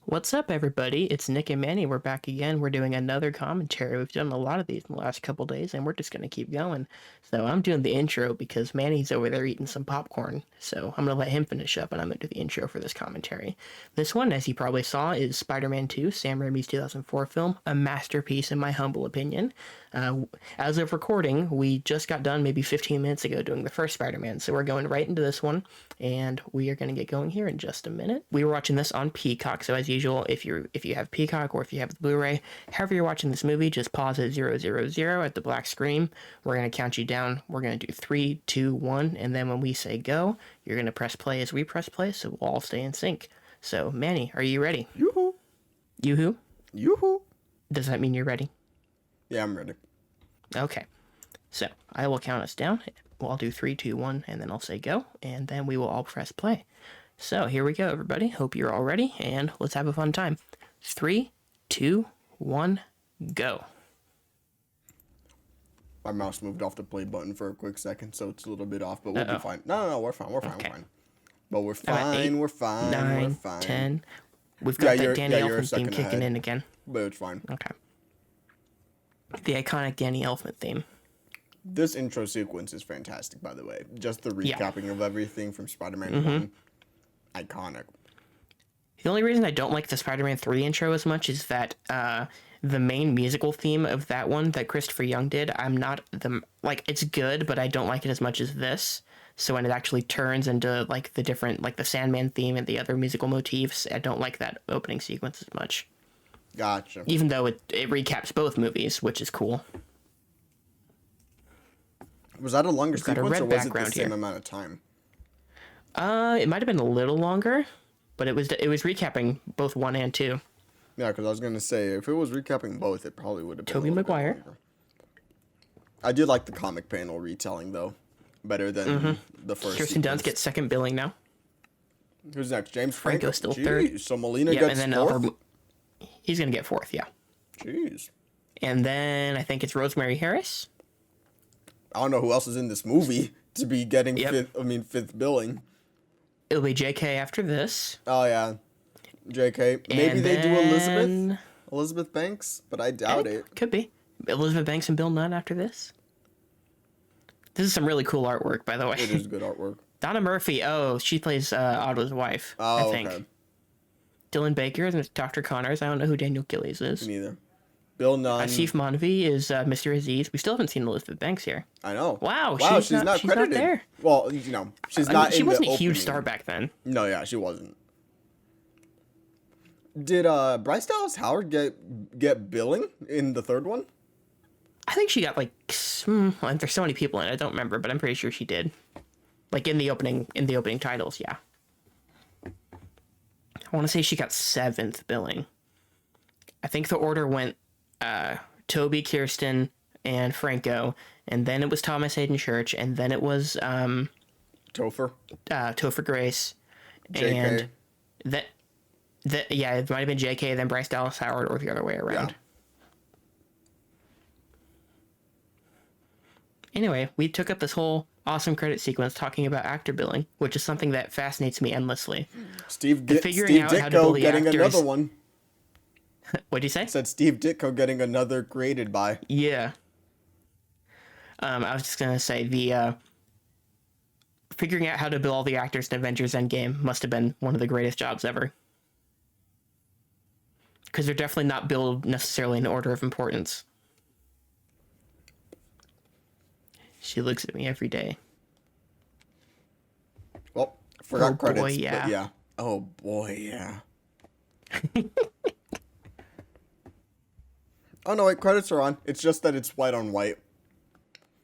What's up, everybody? It's Nick and Manny. We're back again. We're doing another commentary. We've done a lot of these in the last couple days, and we're just going to keep going. So I'm doing the intro because Manny's over there eating some popcorn. So I'm going to let him finish up, and I'm going to do the intro for this commentary. This one, as you probably saw, is Spider-Man 2, Sam Raimi's 2004 film, a masterpiece in my humble opinion. As of recording, we just got done maybe 15 minutes ago doing the first Spider-Man, so we're going right into this one, and we are going to get going here in just a minute. We were watching this on Peacock, so as usual, if you have Peacock or if you have the Blu-ray, however you're watching this movie, just pause at 000 at the black screen. We're going to count you down. We're going to do 3, 2, 1, and then when we say go, you're going to press play as we press play, so we'll all stay in sync. So, Manny, are you ready? Yoo-hoo. Yoo-hoo? Yoo-hoo. Does that mean you're ready? Yeah, I'm ready. Okay. So, I will count us down. Well, I'll do 3, 2, 1, and then I'll say go, and then we will all press play. So, here we go, everybody. Hope you're all ready, and let's have a fun time. 3, 2, 1, go. My mouse moved off the play button for a quick second, so it's a little bit off, but we'll be fine. No, we're fine. We're fine. Okay. We're fine. But we're I'm at fine. 8, We're fine. 9, we're fine. 10. We've got that Danny you're a Elfman theme second kicking ahead. in again. But it's fine. Okay. The iconic Danny Elfman theme. This intro sequence is fantastic, by the way. Just the recapping of everything from Spider-Man 1. Iconic. The only reason I don't like the Spider-Man 3 intro as much is that the main musical theme of that one that Christopher Young did, it's good, but I don't like it as much as this. So when it actually turns into like the different, like the Sandman theme and the other musical motifs, I don't like that opening sequence as much. Gotcha. Even though it recaps both movies, which is cool. Was that a longer got a sequence, red or was it the background same here. amount of time? It might have been a little longer, but it was recapping both 1 and 2. Yeah, because I was going to say, if it was recapping both, it probably would have been Tobey a little bit Maguire. longer. I did like the comic panel retelling, though. Better than the first Kirsten Dunst sequence. gets second billing now. Who's next? James Franco Franco. still Jeez, third. So Molina Yeah, gets and then fourth? he's gonna get fourth, yeah. Jeez. And then I think it's Rosemary Harris. I don't know who else is in this movie to be getting Yep. fifth billing. It'll be J.K. after this. Oh, yeah. JK. Maybe And they do then- Elizabeth Banks, but I doubt it. Could be. Elizabeth Banks and Bill Nunn after this. This is some really cool artwork, by the way. It is good artwork. Donna Murphy. Oh, she plays Otto's wife, Oh, I think. okay. Dylan Baker is Dr. Connors. I don't know who Daniel Gillies is. Neither. Bill Nunn. Asif Manvi is Mr. Aziz. We still haven't seen Elizabeth Banks here. I know. Wow, she's not she's not credited. there. Well, she's not she in wasn't the a huge opening. star back then. No, yeah, she wasn't. Did Bryce Dallas Howard get billing in the third one? I think she got there's so many people in it, I don't remember, but I'm pretty sure she did. Like in the opening titles, yeah. I want to say she got 7th billing. I think the order went Toby, Kirsten, and Franco, and then it was Thomas Hayden Church, and then it was Topher. Topher Grace, JK. and it might have been JK, then Bryce Dallas Howard, or the other way around. Yeah. Anyway, we took up this whole awesome credit sequence talking about actor billing, which is something that fascinates me endlessly. Steve figuring out how to bill Ditko the getting actors- another one. What'd you say? Said Steve Ditko getting another created by. Yeah. I was just gonna say the figuring out how to bill all the actors in Avengers Endgame must have been one of the greatest jobs ever. Because they're definitely not billed necessarily in order of importance. She looks at me every day. Well, forgot Oh, credits, boy, yeah. but yeah. Oh boy, yeah. Oh no, wait, credits are on. It's just that it's white on white.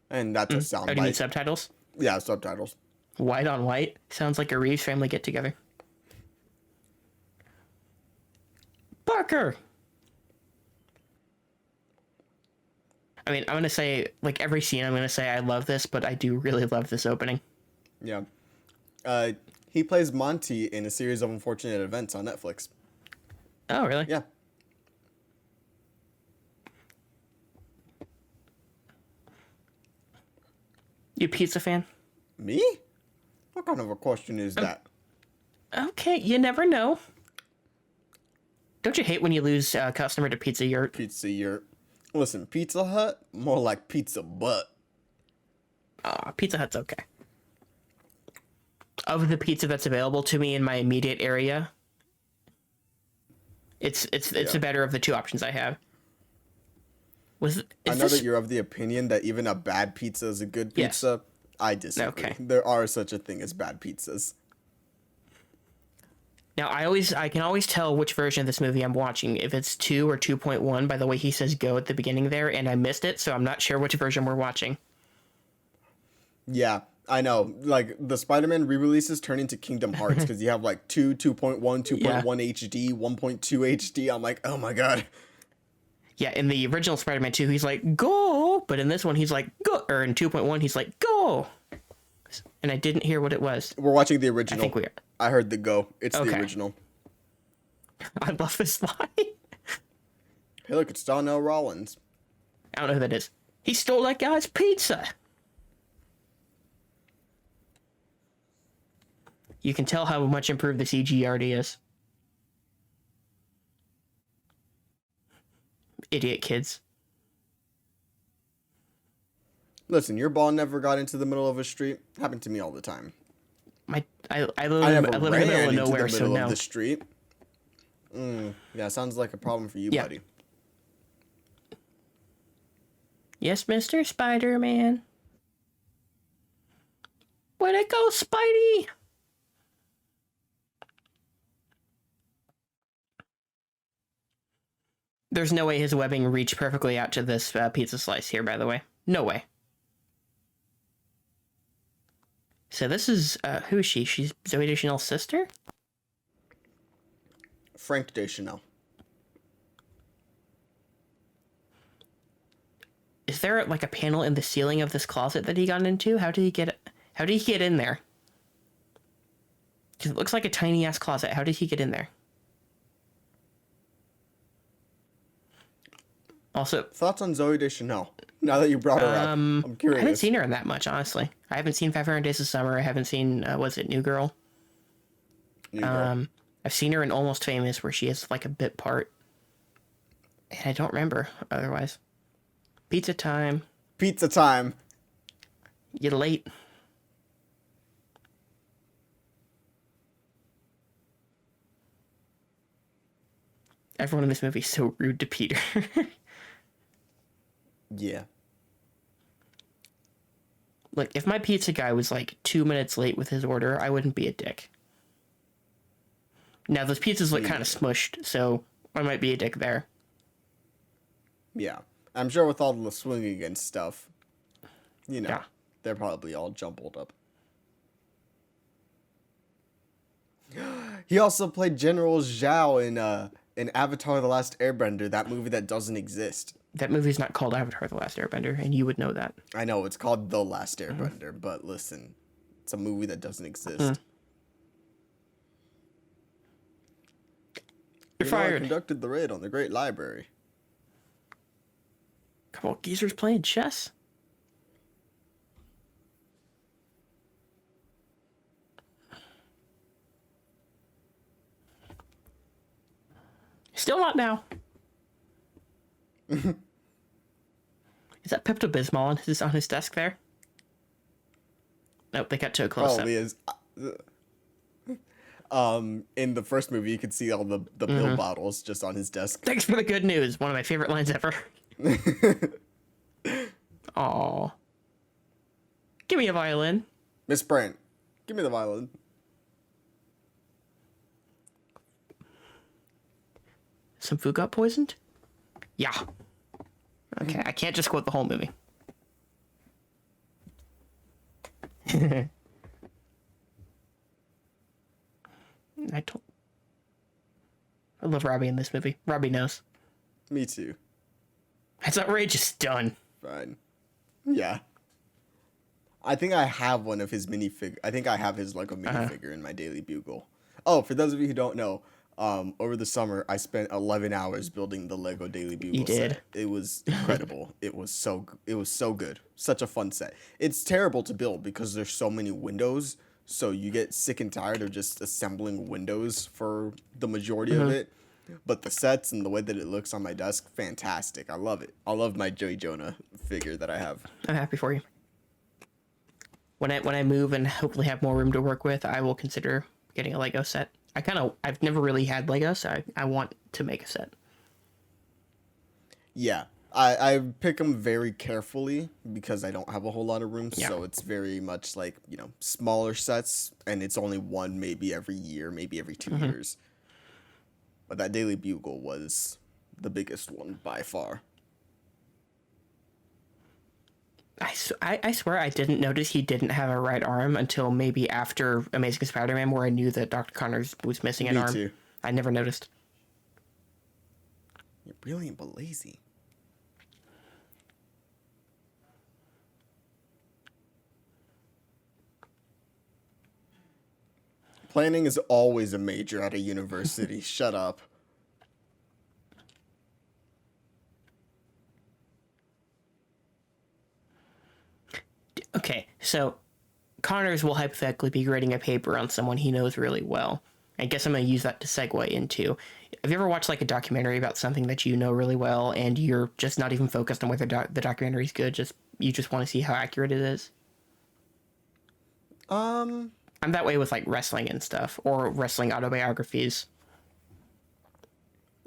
And that's a Oh, sound do you mean bite. subtitles? Yeah, subtitles. White on white? Sounds like a Reeves family get together. Parker! I mean, I'm going to say, like every scene, I'm going to say I love this, but I do really love this opening. Yeah. He plays Monty in a series of unfortunate events on Netflix. Oh, really? Yeah. You a pizza fan? Me? What kind of a question is that? Okay, you never know. Don't you hate when you lose a customer to Pizza Yurt? Pizza Yurt. Listen, Pizza Hut, more like Pizza Butt. Pizza Hut's okay. Of the pizza that's available to me in my immediate area, it's the better of the two options I have. I know that you're of the opinion that even a bad pizza is a good pizza. Yes. I disagree. Okay. There are such a thing as bad pizzas. Now, I can always tell which version of this movie I'm watching, if it's 2 or 2.1, by the way he says go at the beginning there, and I missed it, so I'm not sure which version we're watching. Yeah, I know. Like, the Spider-Man re-releases turn into Kingdom Hearts, because you have, like, 2, 2.1, 2.1 HD, 1.2 HD. I'm like, oh my god. Yeah, in the original Spider-Man 2, he's like, go! But in this one, he's like, go! Or in 2.1, he's like, go! And I didn't hear what it was. We're watching the original. I think we are. I heard the go. It's the original. I love this line. Hey, look, it's Donnell Rollins. I don't know who that is. He stole that guy's pizza. You can tell how much improved the CG already is. Idiot kids. Listen, your ball never got into the middle of a street. Happened to me all the time. I live in the middle of nowhere, so no. Of the street. Yeah, sounds like a problem for you, buddy. Yes, Mr. Spider-Man. Where'd it go, Spidey? There's no way his webbing reached perfectly out to this pizza slice here, by the way. No way. So this is, who is she? She's Zooey Deschanel's sister? Frank Deschanel. Is there, like, a panel in the ceiling of this closet that he got into? How did he get in there? Because it looks like a tiny-ass closet. How did he get in there? Also, thoughts on Zooey Deschanel? Now that you brought her up, I'm curious. I haven't seen her in that much, honestly. I haven't seen 500 Days of Summer. I haven't seen, was it New Girl? New Girl. I've seen her in Almost Famous, where she has, like, a bit part. And I don't remember otherwise. Pizza time. Pizza time. You're late. Everyone in this movie is so rude to Peter. Yeah. Look, if my pizza guy was like 2 minutes late with his order, I wouldn't be a dick. Now, those pizzas look kind of smushed, so I might be a dick there. Yeah. I'm sure with all the swinging and stuff, you know, they're probably all jumbled up. He also played General Zhao in Avatar: The Last Airbender, that movie that doesn't exist. That movie's not called Avatar: The Last Airbender, and you would know that. I know, it's called The Last Airbender, but listen, it's a movie that doesn't exist. You're fired. I conducted the raid on the Great Library. Couple of geezers playing chess. Still not now. Is that Pepto-Bismol on his desk there? Nope, they got too close. Probably is. In the first movie, you could see all the pill bottles just on his desk. Thanks for the good news. One of my favorite lines ever. Aw. Give me a violin. Miss Brant, give me the violin. Some food got poisoned? Yeah. Okay, I can't just quote the whole movie. I love Robbie in this movie. Robbie knows. Me too. That's outrageous. Done. Fine. Yeah. I think I have one of his minifig. I think I have his Lego minifigure in my Daily Bugle. Oh, for those of you who don't know, over the summer I spent 11 hours building the Lego Daily Bugle You did. set. It was incredible. It was so good. Such a fun set. It's terrible to build because there's so many windows, so you get sick and tired of just assembling windows for the majority of it. But the sets and the way that it looks on my desk, fantastic. I love it. I love my Joey Jonah figure that I have. I'm happy for you. When I move and hopefully have more room to work with, I will consider getting a Lego set. I've never really had Legos, so I want to make a set. Yeah. I pick them very carefully because I don't have a whole lot of room. Yeah. So it's very much like, smaller sets, and it's only one maybe every year, maybe every 2 years. But that Daily Bugle was the biggest one by far. I swear I didn't notice he didn't have a right arm until maybe after Amazing Spider-Man, where I knew that Dr. Connors was missing an Me arm. too. I never noticed. You're brilliant but lazy. Planning is always a major at a university. Shut up. Okay, so Connors will hypothetically be grading a paper on someone he knows really well. I guess I'm going to use that to segue into. Have you ever watched like a documentary about something that you know really well, and you're just not even focused on whether the documentary is good? You just want to see how accurate it is. I'm that way with like wrestling and stuff, or wrestling autobiographies.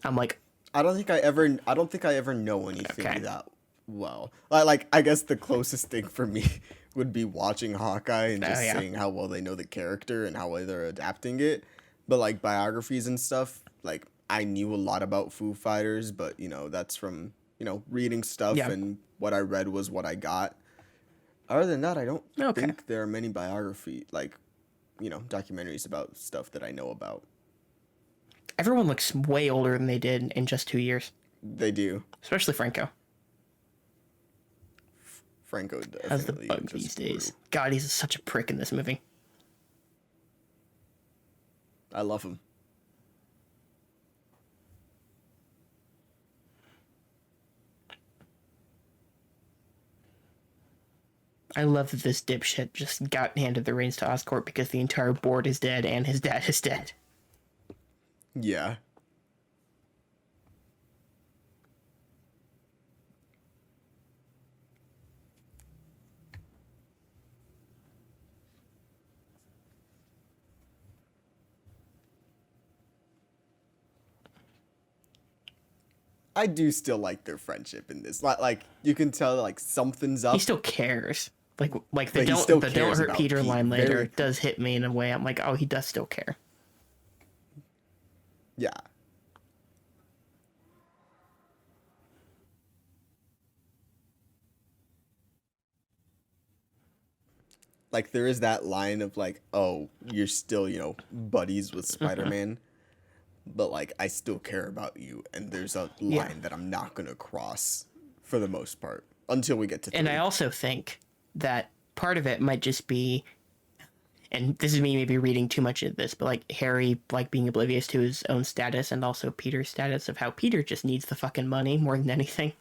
I'm like, I don't think I ever know anything Okay. that well. Like I guess the closest thing for me would be watching Hawkeye and just yeah. seeing how well they know the character and how well they're adapting it. But like biographies and stuff, like I knew a lot about Foo Fighters, but that's from, reading stuff, Yeah. and what I read was what I got. Other than that, I don't Okay. think there are many documentaries about stuff that I know about. everyone looks way older than they did in just 2 years, They do. especially Franco. Franco How's the definitely bug just these days? grew. God, he's such a prick in this movie. I love him. I love that this dipshit just got handed the reins to Oscorp because the entire board is dead and his dad is dead. Yeah. I do still like their friendship in this. Like you can tell like something's up. He still cares. Like the But he don't still the don't cares hurt about Peter Pete line later very- does hit me in a way. I'm like, oh, he does still care. Yeah. Like there is that line of like, oh, you're still, buddies with Spider-Man, but like I still care about you, and there's a line Yeah. that I'm not gonna cross for the most part until we get to And three. I also think that part of it might just be, and this is me maybe reading too much into this, but like Harry like being oblivious to his own status and also Peter's status of how Peter just needs the fucking money more than anything.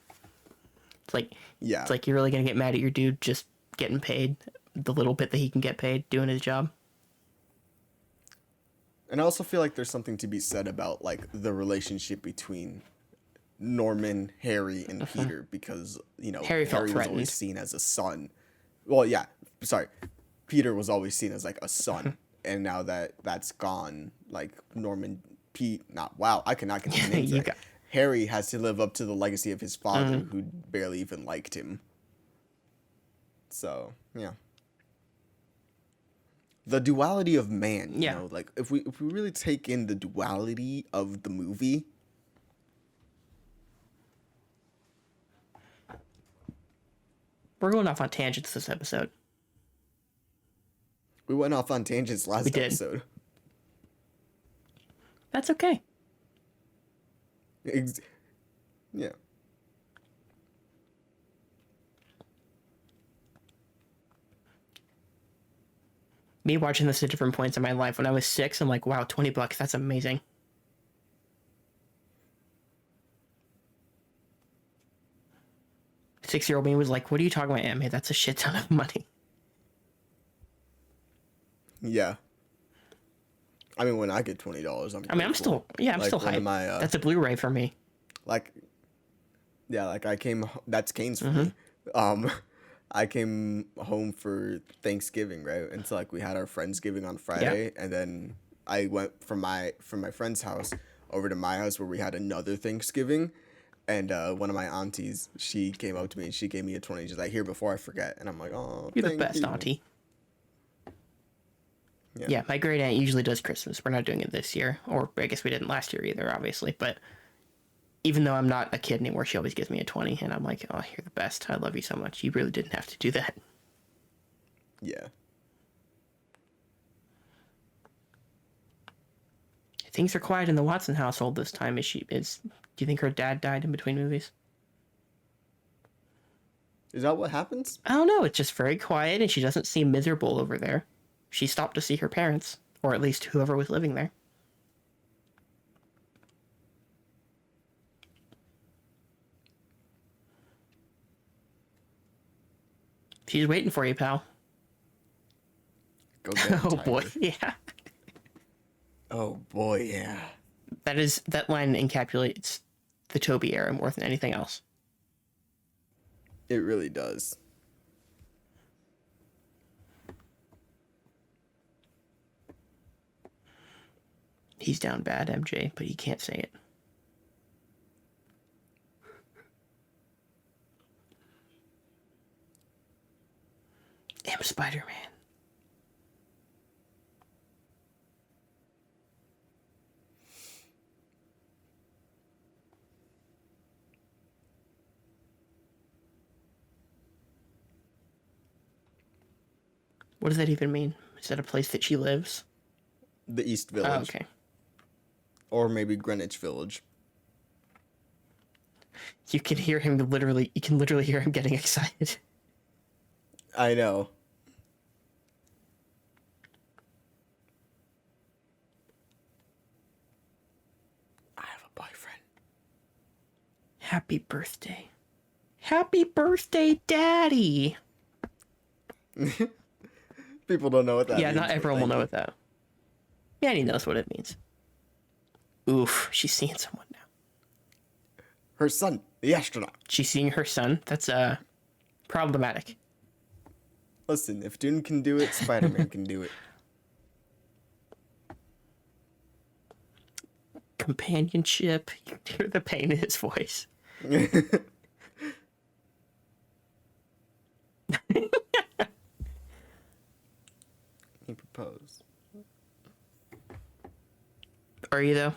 It's like Yeah. it's like you're really gonna get mad at your dude just getting paid the little bit that he can get paid doing his job. And I also feel like there's something to be said about like the relationship between Norman, Harry, and Peter because Harry felt was threatened. always seen as a son. Well, yeah, sorry, Peter was always seen as like a son, and now that that's gone, like Norman, Pete, not wow, I cannot get the names You right. got- Harry has to live up to the legacy of his father, who barely even liked him. So yeah. The duality of man, Yeah. like if we really take in the duality of the movie, We're going off on tangents this episode. we went off on tangents last We did. episode. That's okay. Yeah. Me watching this at different points in my life. When I was 6, I'm like, wow, $20, that's amazing. Six-year-old me was like, what are you talking about, Aunt May? That's a shit ton of money. Yeah. I mean, when I get $20, I'm I mean, grateful. I'm Like still one of hype. my That's a Blu-ray for me. like yeah, like I came. That's Canes for Mm-hmm. me. Um, I came home for Thanksgiving, right? And so like we had our friendsgiving on Yeah. Friday, and then I went from my friend's house over to my house where we had another Thanksgiving. And one of my aunties, she came up to me and she gave me a 20. She's like, "Here, before I forget." And I'm like, "Oh, You're the thank best, you." auntie. Yeah. Yeah, my great aunt usually does Christmas. We're not doing it this year, or I guess we didn't last year either, obviously. But even though I'm not a kid anymore, she always gives me a 20, and I'm like, "Oh, you're the best. I love you so much. You really didn't have to do that." Yeah. Things are quiet in the Watson household this time. Do you think her dad died in between movies? Is that what happens? I don't know. It's just very quiet, and she doesn't seem miserable over there. She stopped to see her parents, or at least whoever was living there. She's waiting for you, pal. Go get him, Oh boy, Tiger. yeah. Oh boy, yeah. That line encapsulates the Toby era more than anything else. It really does. He's down bad, MJ, but he can't say it. Damn Spider-Man. What does that even mean? Is that a place that she lives? The East Oh, Village. okay. Or maybe Greenwich Village. You can literally hear him getting excited. I know. I have a boyfriend. Happy birthday. Happy birthday, Daddy! People don't know what that Yeah, means. not but everyone will thank know you. what that. Manny knows what it means. Oof, she's seeing someone now. Her son, the astronaut. She's seeing her son. That's problematic. Listen, if Dune can do it, Spider-Man can do it. Companionship. You hear the pain in his voice. He proposed. Are you though?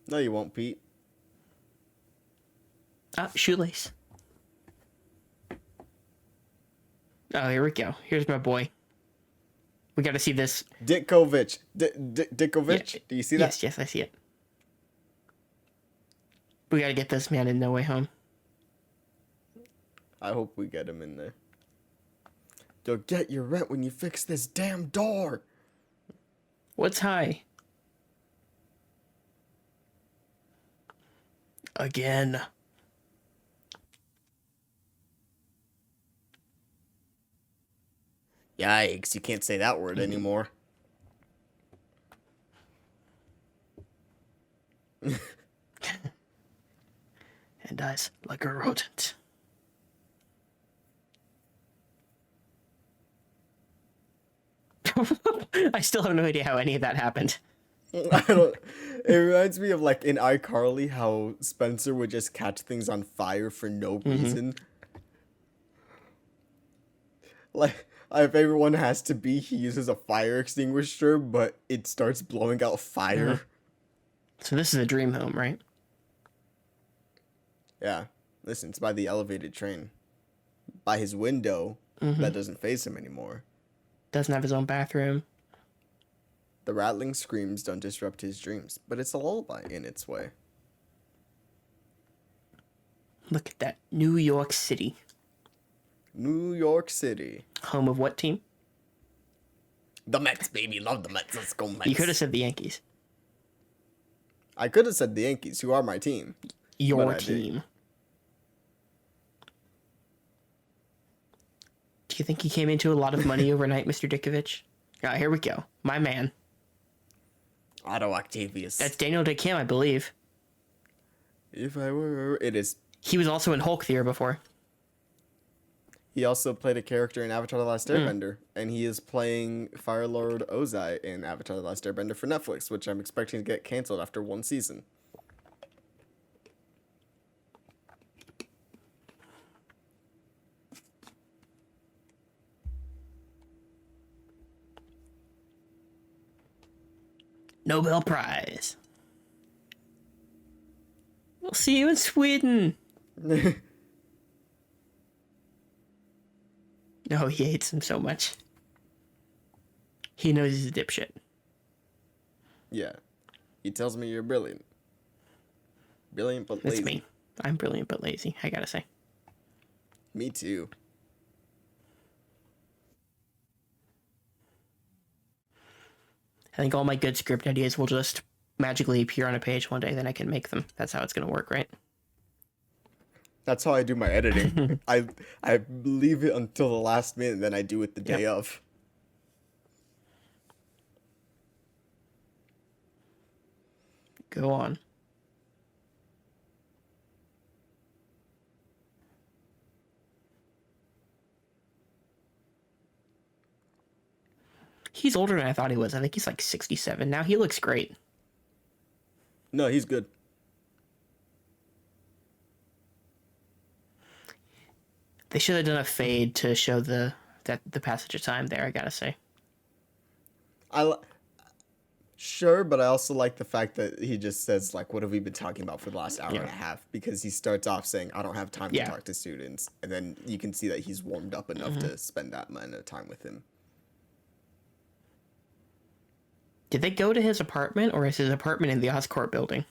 No, you won't, Pete. Ah, shoelace. Oh, here we go. Here's my boy. We got to see this. Ditkovich. Ditkovich? Yeah, Do you see that? Yes, I see it. We got to get this man in No Way Home. I hope we get him in there. You'll get your rent when you fix this damn door. What's high? Again. Yikes, you can't say that word anymore. And dies like a rodent. I still have no idea how any of that happened. I don't. It reminds me of like in iCarly how Spencer would just catch things on fire for no reason. Like my favorite one has to be he uses a fire extinguisher, but it starts blowing out fire. So this is a dream home, right? Yeah, listen, it's by the elevated train, by his window that doesn't face him anymore. Doesn't have his own bathroom. The rattling screams don't disrupt his dreams, but it's a lullaby in its way. Look at that. New York City. New York City. Home of what team? The Mets, baby. Love the Mets. Let's go, Mets. You could have said the Yankees. I could have said the Yankees, who are my team. Your But I didn't. team. Do you think he came into a lot of money overnight, Mr. Dickovich? Ah, here we go. My man. Otto Octavius. That's Daniel Day Kim, I believe. If I were, it is. He was also in Hulk the year before. He also played a character in Avatar: The Last Airbender, and he is playing Fire Lord Ozai in Avatar: The Last Airbender for Netflix, which I'm expecting to get canceled after one season. Nobel Prize. We'll see you in Sweden. No, he hates him so much. He knows he's a dipshit. Yeah. He tells me you're brilliant. Brilliant but lazy. That's me. I'm brilliant but lazy, I gotta say. Me too. I think all my good script ideas will just magically appear on a page one day, then I can make them. That's how it's gonna work, right? That's how I do my editing. I leave it until the last minute, then I do it the day of. Go on. He's older than I thought he was. I think he's like 67 now. He looks great. No, he's good. They should have done a fade to show the passage of time there, I gotta say. Sure, but I also like the fact that he just says, like, what have we been talking about for the last hour and a half? Because he starts off saying, I don't have time to talk to students. And then you can see that he's warmed up enough to spend that amount of time with him. Did they go to his apartment, or is his apartment in the Oscorp building?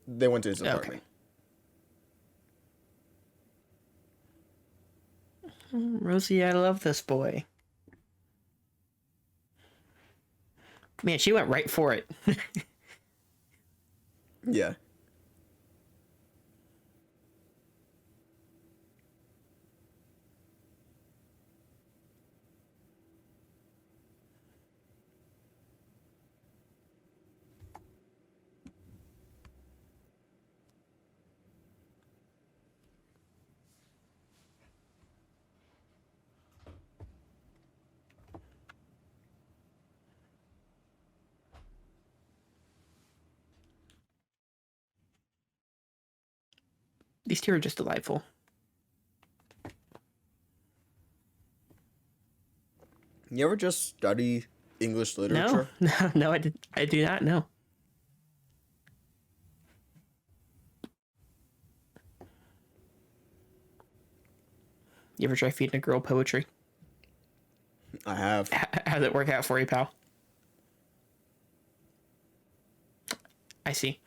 They went to his apartment. Okay. Rosie, I love this boy. Man, she went right for it. Yeah. These two are just delightful. You ever just study English literature? No, I do not know. You ever try feeding a girl poetry? I have. How'd it work out for you, pal? I see.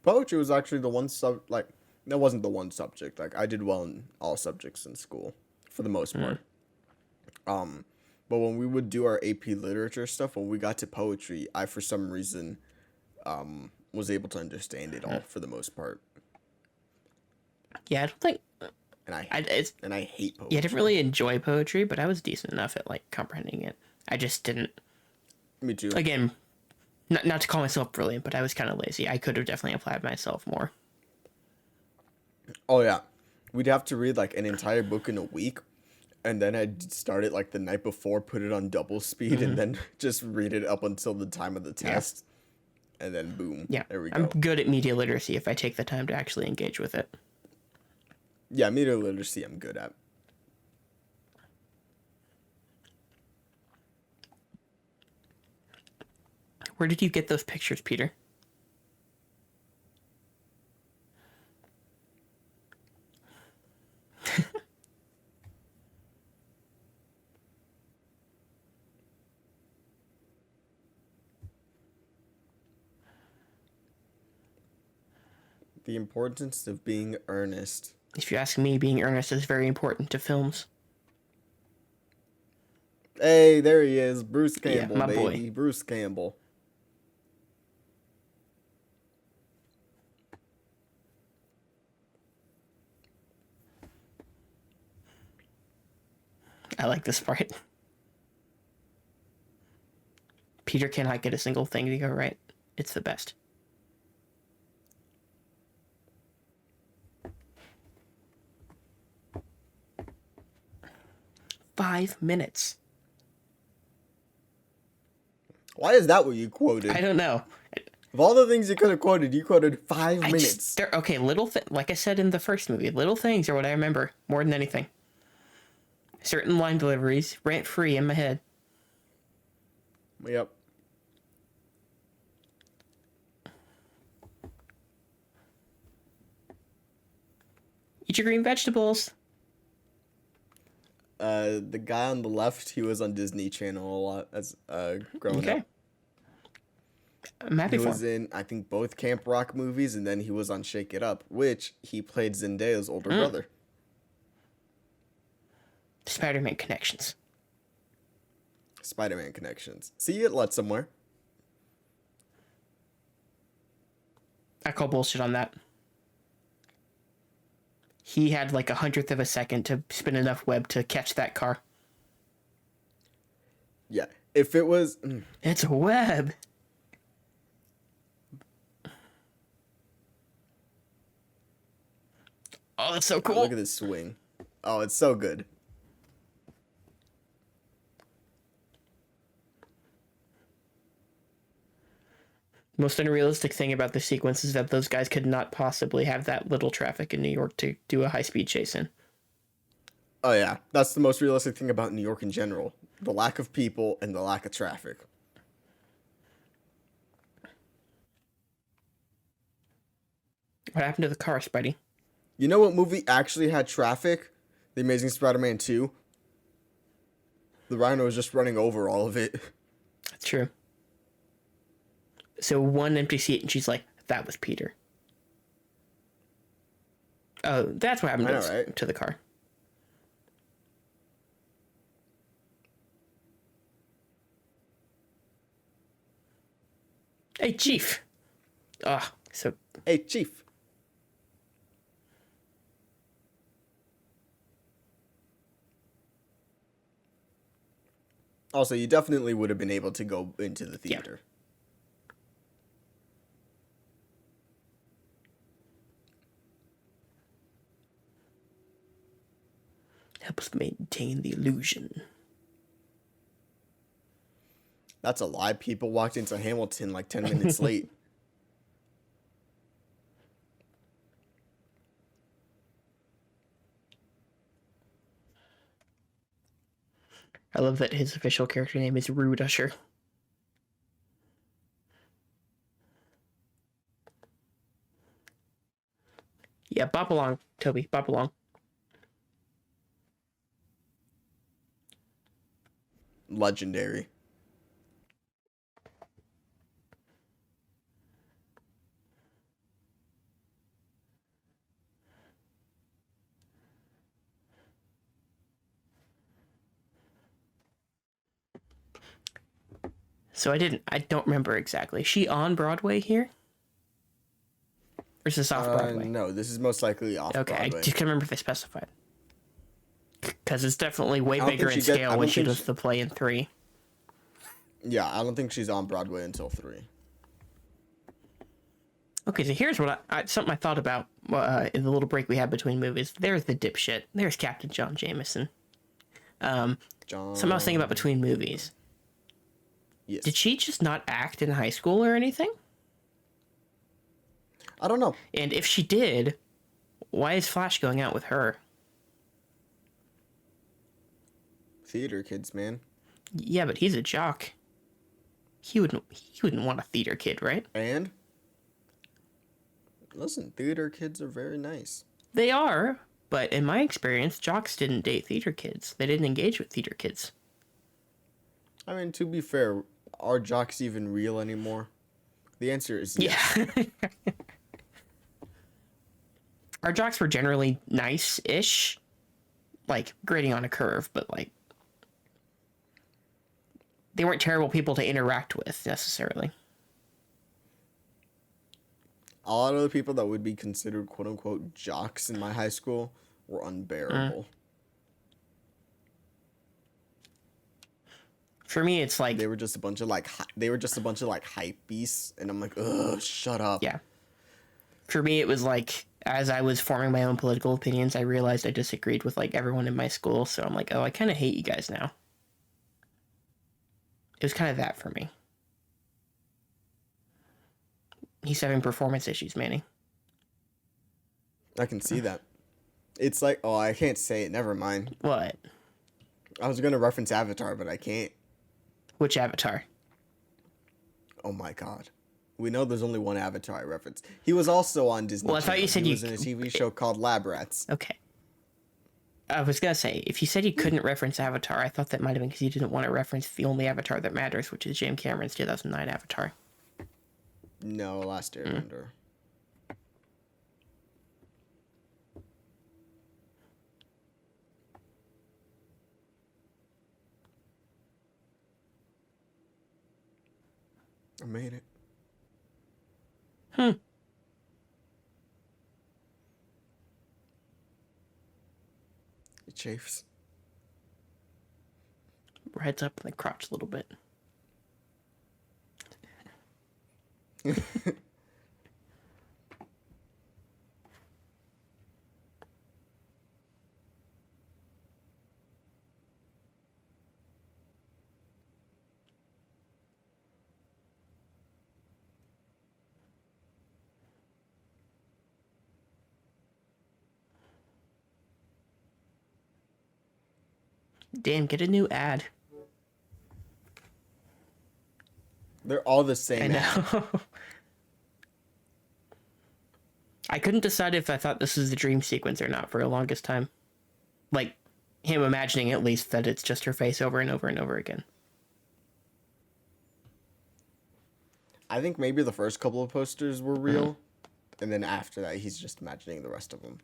Poetry was actually the one that wasn't the one subject. Like, I did well in all subjects in school, for the most part. But when we would do our AP literature stuff, when we got to poetry, I, for some reason, was able to understand it all for the most part. Yeah, I don't think... And I hate poetry. Yeah, I didn't really enjoy poetry, but I was decent enough at, like, comprehending it. I just didn't... Me too. Again, not to call myself brilliant, but I was kind of lazy. I could have definitely applied myself more. Oh, yeah. We'd have to read, like, an entire book in a week, and then I'd start it, like, the night before, put it on double speed, and then just read it up until the time of the test. Yeah. And then, boom. Yeah, there we go. I'm good at media literacy if I take the time to actually engage with it. Yeah, media literacy I'm good at. Where did you get those pictures, Peter? The importance of being earnest. If you ask me, being earnest is very important to films. Hey, there he is. Bruce Campbell, my baby. boy. Bruce Campbell. I like this part. Peter cannot get a single thing to go right. It's the best. Five minutes. Why is that what you I quoted? don't know. Of all the things you could have quoted, you quoted 5 minutes. Okay, like I said in the first movie, little things are what I remember more than anything. Certain line deliveries, rent free in my head. Yep. Eat your green vegetables. The guy on the left, he was on Disney Channel a lot as growing Okay. up. I'm happy He for was him. in, I think, both Camp Rock movies, and then he was on Shake It Up, which he played Zendaya's older brother. Spider-Man connections. Spider-Man connections. See it let somewhere. I call bullshit on that. He had like 100th of a second to spin enough web to catch that car. Yeah. If it was... It's a web. Oh, that's so cool. Look at this swing. Oh, it's so good. Most unrealistic thing about the sequence is that those guys could not possibly have that little traffic in New York to do a high-speed chase in. Oh, yeah. That's the most realistic thing about New York in general. The lack of people and the lack of traffic. What happened to the car, Spidey? You know what movie actually had traffic? The Amazing Spider-Man 2. The Rhino was just running over all of it. That's true. So one empty seat, and she's like, that was Peter. Oh, that's what happened I know, right? to the car. Hey, Chief. Ah, so Hey, Chief. Also, you definitely would have been able to go into the theater. helps maintain the illusion. That's a lie. People walked into Hamilton like 10 minutes late. I love that his official character name is Rude Usher. Yeah, bop along, Toby. Bop along. Legendary. So I don't remember exactly. Is she on Broadway here? Or is this off Broadway? No, this is most likely off Okay, Broadway. I just can't remember if they specified. Because it's definitely way I don't bigger think in she did- I scale don't when she think does she- the play in 3. Yeah, I don't think she's on Broadway until 3. Okay, so here's what something I thought about in the little break we had between movies. There's the dipshit. There's Captain John Jameson. John. Something I was thinking about between movies. Yes. Did she just not act in high school or anything? I don't know. And if she did, why is Flash going out with her? Theater kids, man. Yeah, but he's a jock. He wouldn't want a theater kid, right? And listen, theater kids are very nice. They are, but in my experience, jocks didn't date theater kids. They didn't engage with theater kids. I mean, to be fair, are jocks even real anymore? The answer is yes. Yeah. Our jocks were generally nice-ish, like grading on a curve, but like they weren't terrible people to interact with necessarily. A lot of the people that would be considered quote unquote jocks in my high school were unbearable. For me, it's like, They were just a bunch of like hype beasts, and I'm like, ugh, shut up. yeah. For me, it was like, as I was forming my own political opinions, I realized I disagreed with like everyone in my school. So I'm like, oh, I kind of hate you guys now. It was kind of that for me. He's having performance issues, Manny. I can see that. It's like, oh, I can't say it. Never mind. What? I was gonna reference Avatar, but I can't. Which Avatar? Oh my god. We know there's only one Avatar I reference. He was also on Disney. Well, I thought you said he you was in a TV show called Lab Rats. Okay. I was gonna say, if you said you couldn't reference Avatar, I thought that might have been because you didn't want to reference the only Avatar that matters, which is James Cameron's 2009 Avatar. No, Last Airbender. I made it. Hmm. It chafes. Heads up in the crotch a little bit. Damn, get a new ad. They're all the same. I know. I couldn't decide if I thought this was the dream sequence or not for the longest time. Like, him imagining at least that it's just her face over and over and over again. I think maybe the first couple of posters were real, and then after that, he's just imagining the rest of them.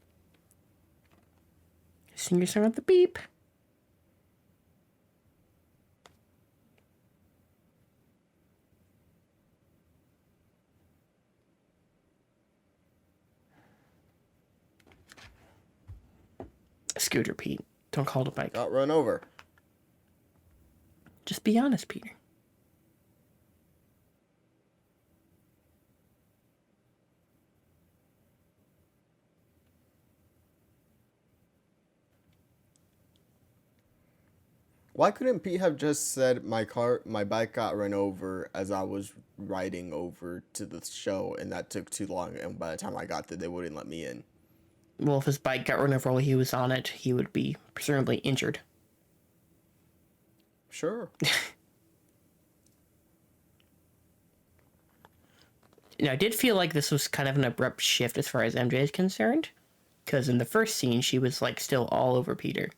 Sing your song at the beep. Scooter Pete. Don't call it a bike. Got run over. Just be honest, Peter. Why couldn't Pete have just said my bike got run over as I was riding over to the show, and that took too long, and by the time I got there, they wouldn't let me in? Well, if his bike got run over while he was on it, he would be presumably injured. Sure. Now, I did feel like this was kind of an abrupt shift as far as MJ is concerned, because in the first scene, she was like still all over Peter.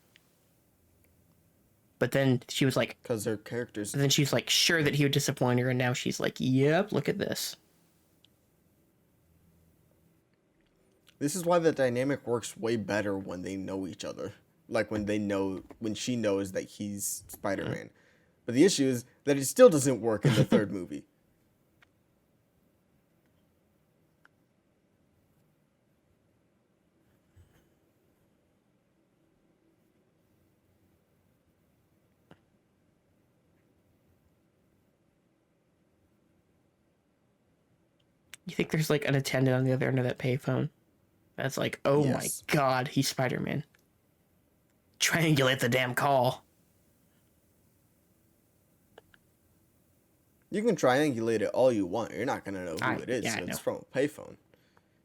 But then she was like, Because their characters. then she's like sure that he would disappoint her, and now she's like, yep, look at this. This is why the dynamic works way better when they know each other. Like when she knows that he's Spider-Man. But the issue is that it still doesn't work in the third movie. You think there's like an attendant on the other end of that payphone? That's like, oh Yes. my god, he's Spider-Man. Triangulate the damn call. You can triangulate it all you want. You're not going to know who it is. Yeah, I So it's know. from a payphone.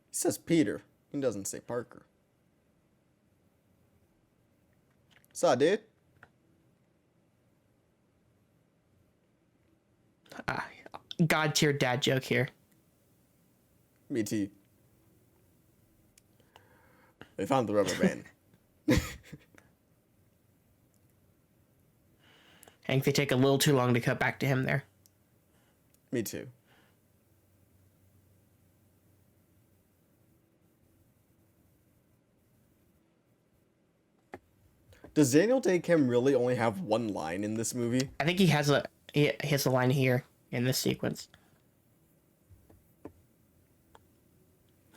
He says Peter. He doesn't say Parker. Saw, dude. God tier dad joke here. Me too. They found the rubber band. I think they take a little too long to cut back to him there. Me too. Does Daniel Day-Kim really only have one line in this movie? I think he has a line here in this sequence.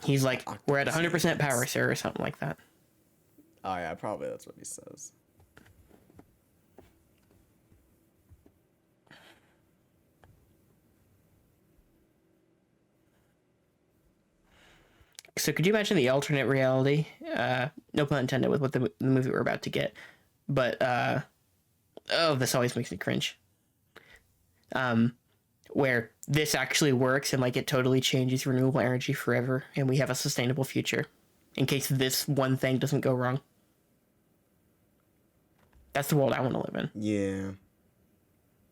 He's like, we're at 100% power, sir, or something like that. Oh yeah, probably that's what he says. So could you imagine the alternate reality? No pun intended with what the movie we're about to get, but oh, this always makes me cringe. Where this actually works and like it totally changes renewable energy forever, and we have a sustainable future, in case this one thing doesn't go wrong. That's the world I want to live in. Yeah.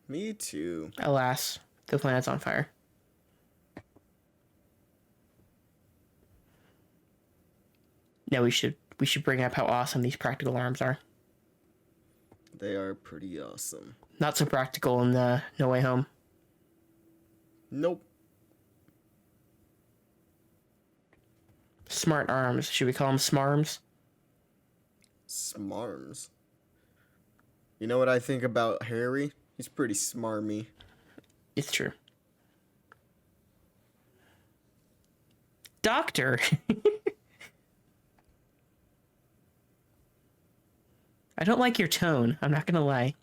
Me too. Alas, the planet's on fire. No, we should bring up how awesome these practical arms are. They are pretty awesome. Not so practical in the No Way Home. Nope. Smart arms. Should we call them smarms? Smarms. You know what I think about Harry? He's pretty smarmy. It's true. Doctor. I don't like your tone. I'm not gonna lie.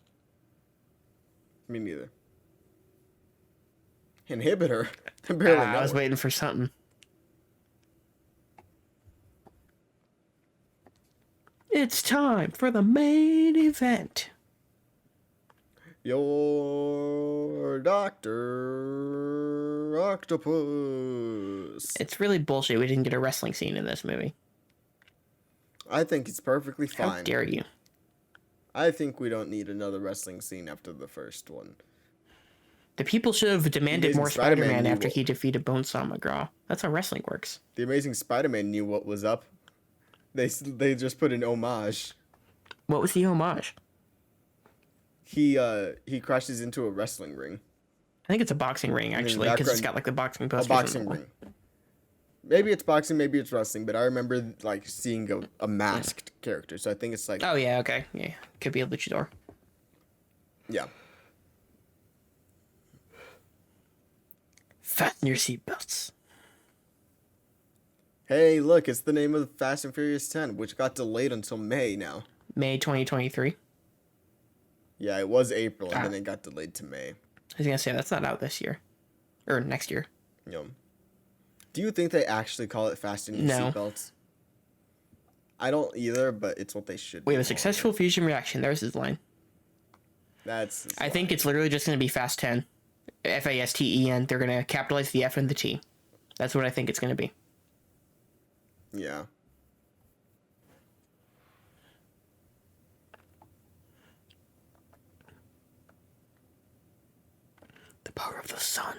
Me neither. Inhibitor? I barely know I was her. waiting for something. It's time for the main event. Your Doctor Octopus. It's really bullshit we didn't get a wrestling scene in this movie. I think it's perfectly How fine. dare you? I think we don't need another wrestling scene after the first one. The people should have demanded Amazing more Spider-Man Spider-Man knew after what- he defeated Bonesaw McGraw. That's how wrestling works. The Amazing Spider-Man knew what was up. They just put an homage. What was the homage? He crashes into a wrestling ring. I think it's a boxing ring, in the actually, because it's background- got like the boxing A posters. boxing ring. Maybe it's boxing, maybe it's wrestling, but I remember like seeing a masked character, so I think it's like Oh yeah, okay, yeah, could be a luchador. yeah. Fasten your seatbelts. Hey, look, it's the name of Fast and Furious 10, which got delayed until May now. May 2023. Yeah, it was April, and Ah. then it got delayed to May. I was gonna say that's not out this year, or next year. You know. Do you think they actually call it Fasten Your No. Seatbelts? I don't either, but it's what they should. We be have a calling successful it. fusion reaction. There's his line. That's. his I think line. it's literally just gonna be Fast 10, FASTEN. They're gonna capitalize the F and the T. That's what I think it's gonna be. Yeah. The power of the sun.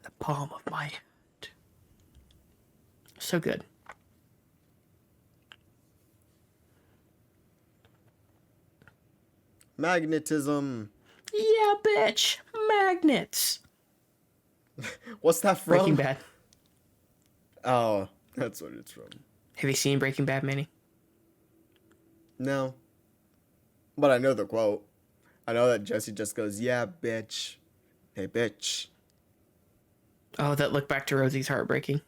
The palm of my hand. So good. Magnetism. Yeah, bitch. Magnets. What's that from? Breaking Bad. Oh, that's what it's from. Have you seen Breaking Bad, Manny? No. But I know the quote. I know that Jesse just goes, "Yeah, bitch. Hey, bitch." Oh, that look back to Rosie's heartbreaking.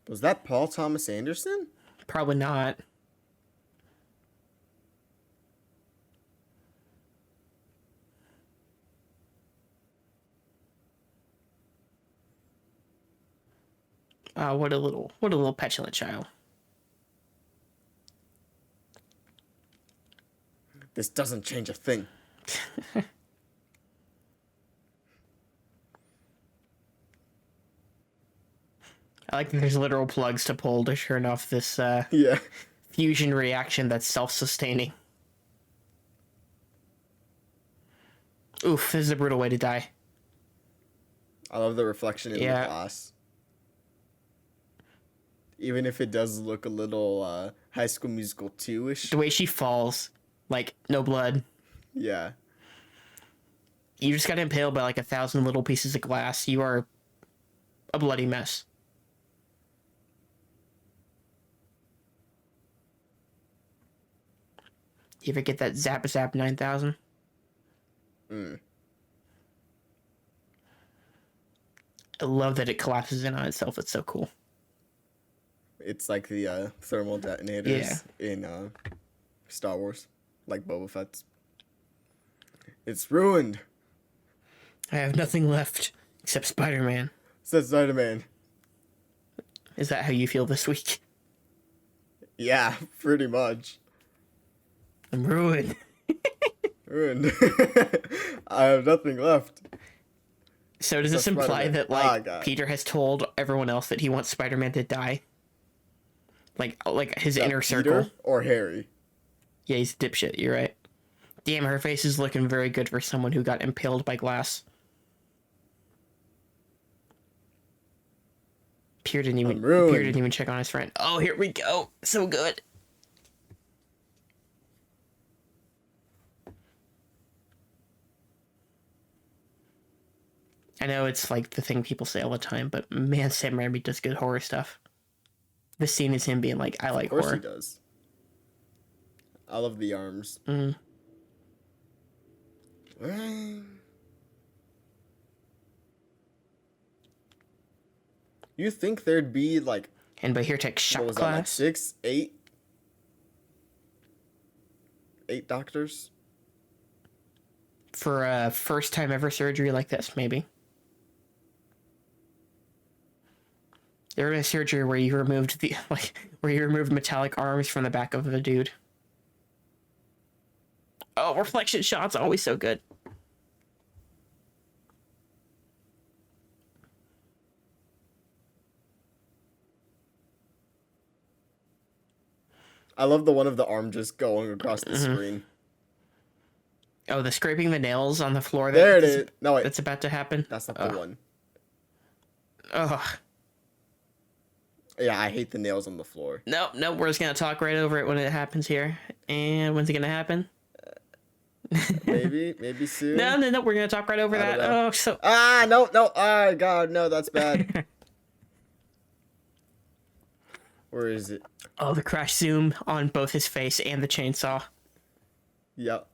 Was that Paul Thomas Anderson? Probably not. What a little petulant child. This doesn't change a thing. I like that there's literal plugs to pull to turn off this Yeah. fusion reaction that's self-sustaining. Oof, this is a brutal way to die. I love the reflection in Yeah. the glass. Even if it does look a little High School Musical 2-ish. The way she falls, like, no blood. Yeah. You just got impaled by like 1,000 little pieces of glass. You are a bloody mess. You ever get that Zap Zap 9000? Mm. I love that it collapses in on itself. It's so cool. It's like the thermal detonators in Star Wars. like Boba Fett's. It's ruined, I have nothing left except Spider-Man. says Spider-Man. Is that how you feel this week? Yeah, pretty much. I'm ruined. Ruined. I have nothing left. So does this So imply Spider-Man. that, Oh, like, God. Peter has told everyone else that he wants Spider-Man to die? Like his inner circle? Peter or Harry? Yeah, he's a dipshit, you're right. Damn, her face is looking very good for someone who got impaled by glass. Peter didn't even check on his friend. Oh, here we go. So good. I know it's like the thing people say all the time, but man, Sam Raimi does good horror stuff. This scene is him being like, I like Of course horror. he does. I love the arms. Mm. You think there'd be like, And by here, take shop what was that, like class. 6, 8? 8 doctors? For a first time ever surgery like this, maybe. There was a surgery where you removed metallic arms from the back of the dude. Oh, reflection shots always so good. I love the one of the arm just going across the screen. Oh, the scraping the nails on the floor. There it is. No, wait. That's about to happen. That's not the one. Ugh. Yeah, I hate the nails on the floor. No, we're just gonna talk right over it when it happens here. And when's it gonna happen? Maybe soon. No, we're gonna talk right over I that. don't know. Oh, so No. Oh, God, no, that's bad. Where is it? oh, the crash zoom on both his face and the chainsaw. Yep.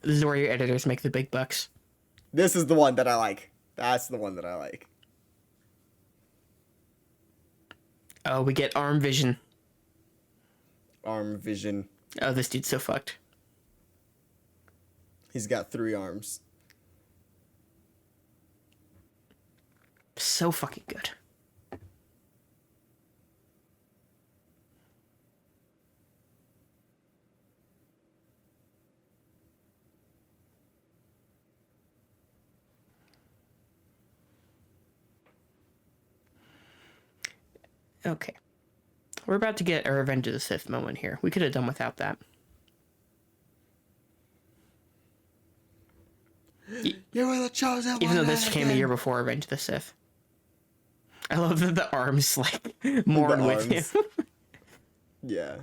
This is where your editors make the big bucks. This is the one that I like. That's the one that I like. Oh, we get arm vision. Arm vision. Oh, this dude's so fucked. He's got 3 arms. So fucking good. Okay. We're about to get a Revenge of the Sith moment here. We could have done without that. You were the chosen one. Even though this came a year before Revenge of the Sith. I love that the arms, like, mourn with him. arms. Yeah.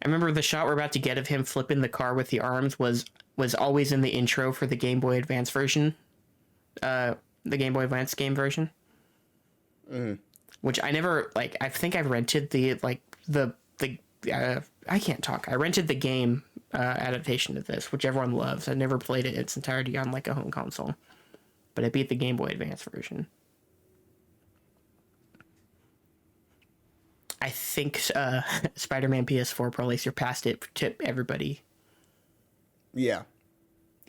I remember the shot we're about to get of him flipping the car with the arms was always in the intro for the Game Boy Advance version. The Game Boy Advance game version. Which I never, like, I think I rented I can't talk. I rented the game adaptation of this, which everyone loves. I never played it in its entirety on, like, a home console. But I beat the Game Boy Advance version. I think Spider-Man PS4 probably surpassed it to everybody. Yeah.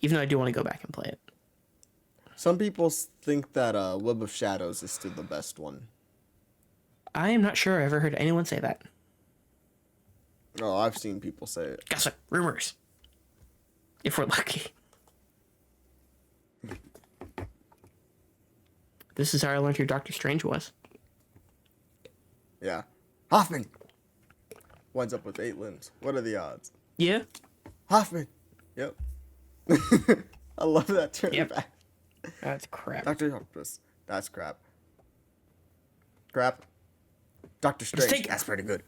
Even though I do want to go back and play it. Some people think that Web of Shadows is still the best one. I am not sure I ever heard anyone say that. Oh, I've seen people say it. Gossip, rumors. If we're lucky. This is how I learned who Doctor Strange was. Yeah. Hoffman winds up with 8 limbs. What are the odds? Yeah. Hoffman. Yep. I love that turn Yep. back. That's crap. Dr. Octopus. That's crap. Crap. Doctor Strange. taken. That's pretty good.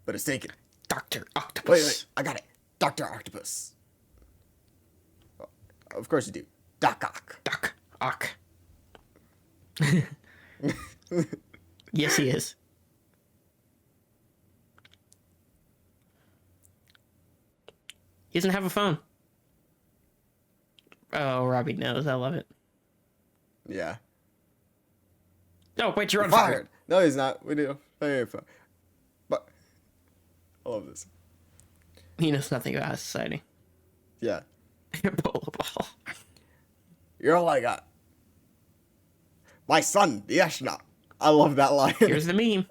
But it's taken. Dr. Octopus. Wait. I got it. Dr. Octopus. Oh, of course you do. Doc Ock. Doc Ock. Yes, he is. He doesn't have a phone. Oh, Robbie knows. I love it. Yeah. Oh, wait, you're on Fired. fire. No, he's not. We do. But I love this. He knows nothing about society. Yeah. Ebola ball. You're all I got. My son, the astronaut. I love that line. Here's the meme.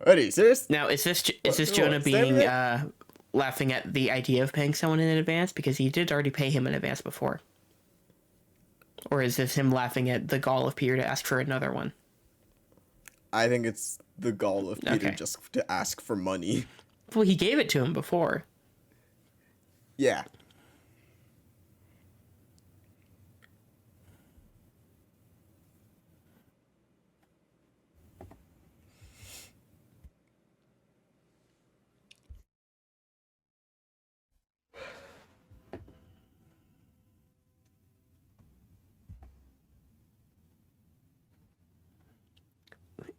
Ready? Serious? Now, is this What- Jonah stand being there? laughing at the idea of paying someone in advance because he did already pay him in advance before? Or is this him laughing at the gall of Peter to ask for another one? I think it's the gall of Peter Okay. just to ask for money. Well, he gave it to him before. Yeah.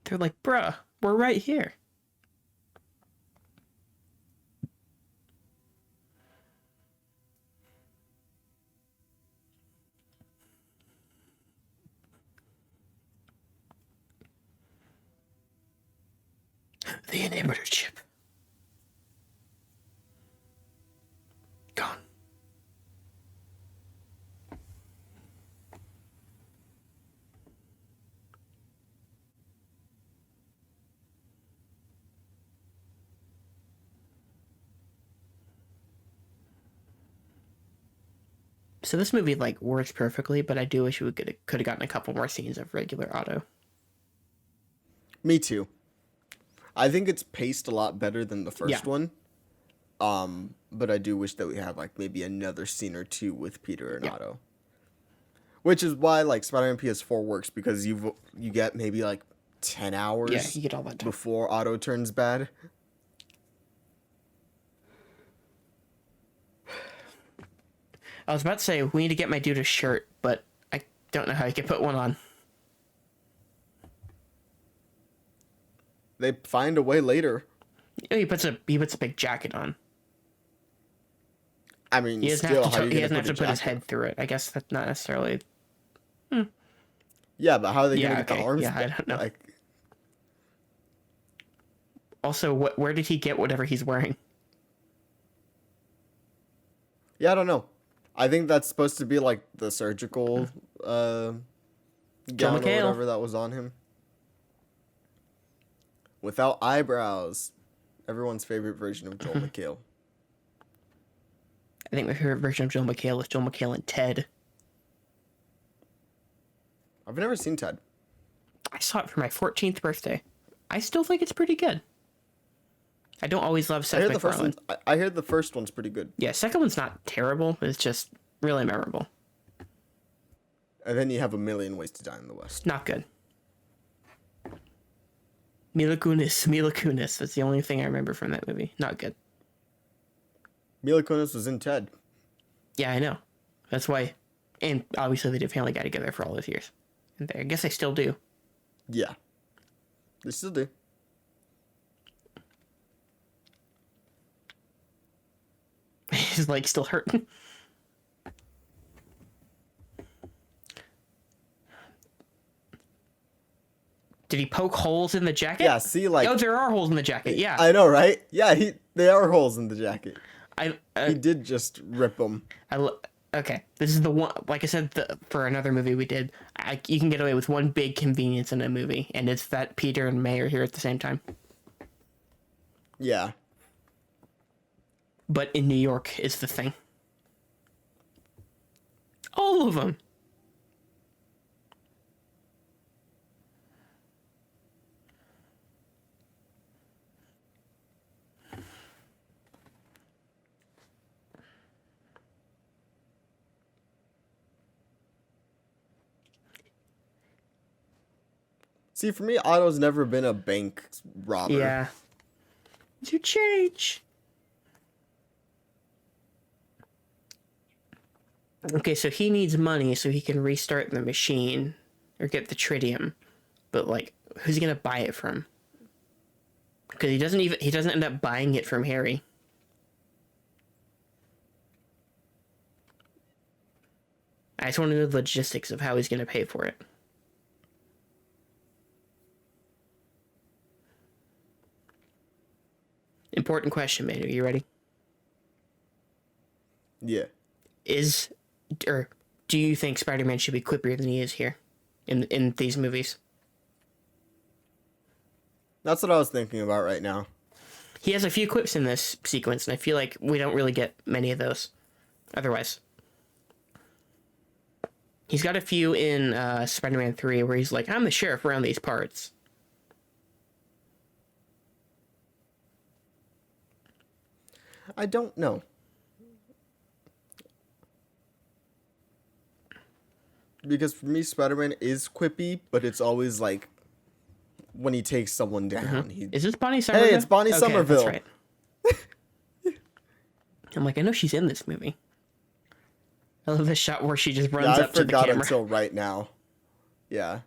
They're like, bruh, we're right here. The inhibitor chip. Gone. So this movie like works perfectly, but I do wish we could have gotten a couple more scenes of regular Otto. Me too. I think it's paced a lot better than the first Yeah. one. But I do wish that we had like maybe another scene or two with Peter and Yeah. Otto. Which is why like Spider-Man PS4 works because you get maybe like 10 hours Yeah, you get all that time. before Otto turns bad. I was about to say we need to get my dude a shirt, but I don't know how he could put one on. They find a way later. He puts a big jacket on. I mean, He doesn't still, have how to. are you He gonna doesn't have to a put his jacket head through it. I guess that's not necessarily. Yeah, but how are they Yeah, gonna get okay. the arms? Yeah, I don't know. Like, Also, where did he get whatever he's wearing? yeah, I don't know. I think that's supposed to be like the surgical gown or McHale. whatever that was on him. Without eyebrows. Everyone's favorite version of Joel McHale. I think my favorite version of Joel McHale is Joel McHale and Ted. I've never seen Ted. I saw it for my 14th birthday. I still think it's pretty good. I don't always love I Seth hear the first MacFarlane. one. I hear the first one's pretty good, Yeah, second one's not terrible. It's just really memorable. and then you have A Million Ways to Die in the West. Not good. Mila Kunis. That's the only thing I remember from that movie. Not good. Mila Kunis was in Ted. Yeah, I know. That's why. And obviously they did Family Guy together for all those years. And I guess they still do. Yeah, they still do. He's like still hurting. Did he poke holes in the jacket? Yeah, see, like Oh, there are holes in the jacket. Yeah. I know, right? Yeah, there are holes in the jacket. I He did just rip them. okay. This is the one. Like I said, for another movie we did, you can get away with one big convenience in a movie, and it's that Peter and May are here at the same time. Yeah. But in New York is the thing. All of them. See, for me, Otto's never been a bank robber. Yeah. You change. Okay, so he needs money so he can restart the machine or get the tritium. But like, who's he gonna buy it from? Because he doesn't end up buying it from Harry. I just want to know the logistics of how he's going to pay for it. Important question, man. Are you ready? Yeah. Do you think Spider-Man should be quippier than he is here in these movies? That's what I was thinking about right now. He has a few quips in this sequence, and I feel like we don't really get many of those otherwise. He's got a few in Spider-Man 3 where he's like, I'm the sheriff around these parts. I don't know. Because for me, Spider-Man is quippy, but it's always like when he takes someone down. Is this Bonnie Somerville? Hey, it's Bonnie Somerville. That's right. I'm like, I know she's in this movie. I love this shot where she just runs up to the camera. I forgot until right now. Yeah.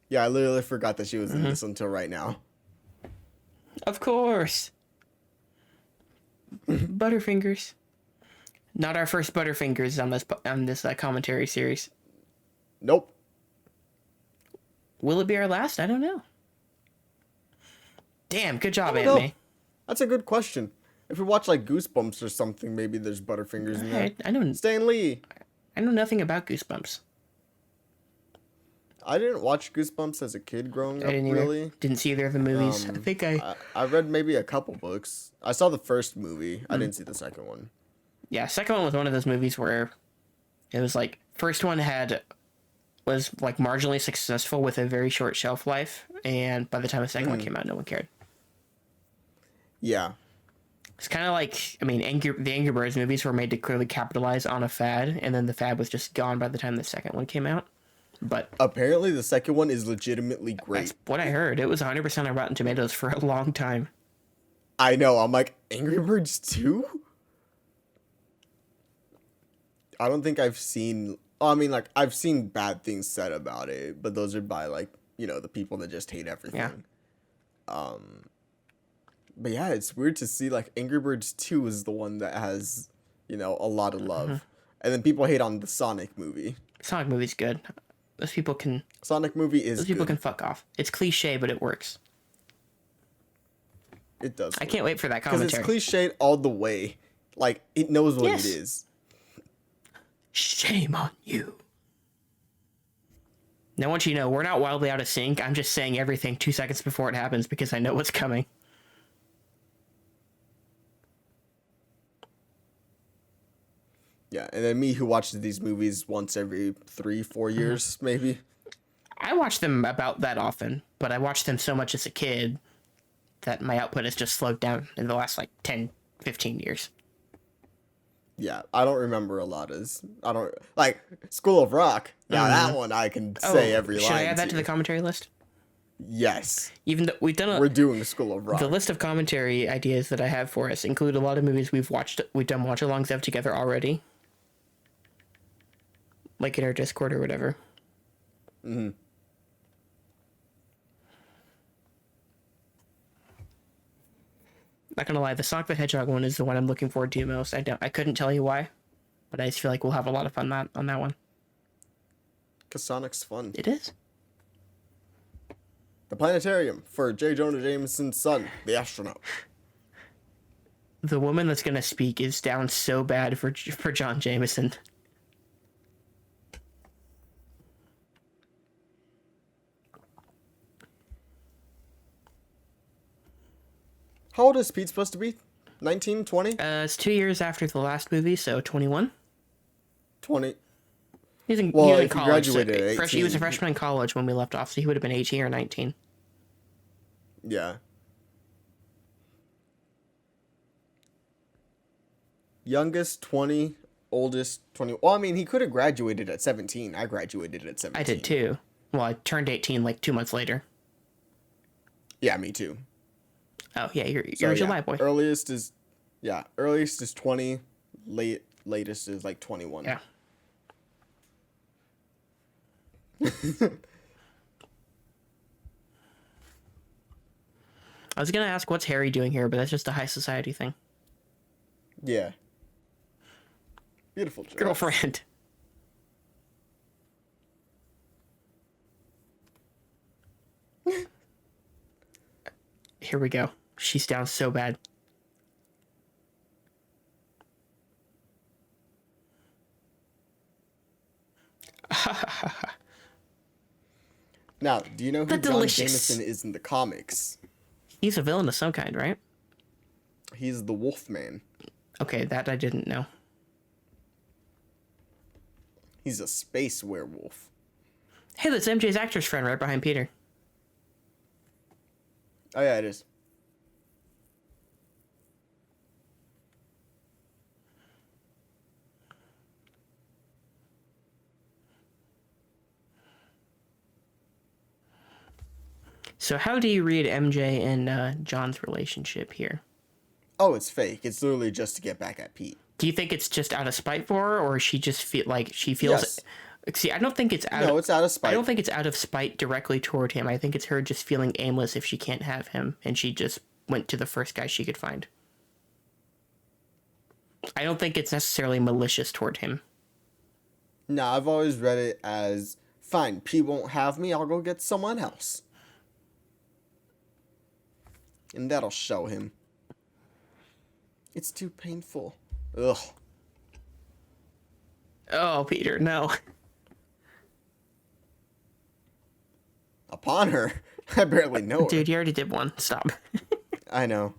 Yeah, I literally forgot that she was in this until right now. Of course. Butterfingers. Not our first Butterfingers on this commentary series. Nope. Will it be our last? I don't know. Damn, good job, Aunt know. May. That's a good question. If we watch like Goosebumps or something, maybe there's Butterfingers in there. I know. Stan Lee. I know nothing about Goosebumps. I didn't watch Goosebumps as a kid growing up, really. Didn't see either of the movies. I think I read maybe a couple books. I saw the first movie. I didn't see the second one. Yeah, second one was one of those movies where it was like first one was like marginally successful with a very short shelf life, and by the time the second one came out, no one cared. Yeah. It's kind of like, I mean, the Angry Birds movies were made to clearly capitalize on a fad, and then the fad was just gone by the time the second one came out. But apparently the second one is legitimately great. That's what I heard. It was 100% on Rotten Tomatoes for a long time. I know. I'm like, Angry Birds 2? I don't think I've seen... I mean, like, I've seen bad things said about it, but those are by, like, you know, the people that just hate everything. Yeah. But yeah, it's weird to see, like, Angry Birds 2 is the one that has, you know, a lot of love. And then people hate on the Sonic movie. Sonic movie's good. Sonic movie is Those people can fuck off. It's cliche, but it works. It does. I can't wait for that commentary. Because it's cliched all the way. Like, it knows what it is. Shame on you. Now, I want you to know, we're not wildly out of sync. I'm just saying everything 2 seconds before it happens because I know what's coming. Yeah, and then me who watches these movies once every 3-4 years, maybe. I watch them about that often, but I watched them so much as a kid that my output has just slowed down in the last, like, 10, 15 years. Yeah, I don't remember a lot like, School of Rock. Yeah, that one I can say every line. Should I add that to the commentary list? Yes. Even though we're doing School of Rock. The list of commentary ideas that I have for us include a lot of movies we've done watch-alongs of together already. Like in our Discord or whatever. Not gonna lie, the Sonic the Hedgehog one is the one I'm looking forward to most. I couldn't tell you why, but I just feel like we'll have a lot of fun on that one. Because Sonic's fun. It is. The planetarium for J. Jonah Jameson's son, the astronaut. The woman that's gonna speak is down so bad for John Jameson. How old is Pete supposed to be? 19, 20? It's 2 years after the last movie, so 21. 20. He was in college. He graduated at 18. He was a freshman in college when we left off, so he would have been 18 or 19. Yeah. Youngest 20, oldest 20. Well, I mean, he could have graduated at 17. I graduated at 17. I did too. Well, I turned 18 like 2 months later. Yeah, me too. Oh yeah, you're a July boy. Earliest is 20. Latest is like 21. Yeah. I was gonna ask what's Harry doing here, but that's just a high society thing. Yeah. Beautiful dress. Girlfriend. Here we go. She's down so bad. Now, do you know who The John delicious. Jameson is in the comics? He's a villain of some kind, right? He's the Wolfman. Okay, that I didn't know. He's a space werewolf. Hey, that's MJ's actor's friend right behind Peter. Oh yeah, it is. So how do you read MJ and John's relationship here? Oh, it's fake. It's literally just to get back at Pete. Do you think it's just out of spite for her, or she just feel like she feels? Yes. See, I don't think it's out. No, it's out of spite. I don't think it's out of spite directly toward him. I think it's her just feeling aimless if she can't have him, and she just went to the first guy she could find. I don't think it's necessarily malicious toward him. No, I've always read it as, fine, Pete won't have me, I'll go get someone else. And that'll show him. It's too painful. Ugh. Oh, Peter, no. Upon her? I barely know her. Dude, you already did one. Stop. I know.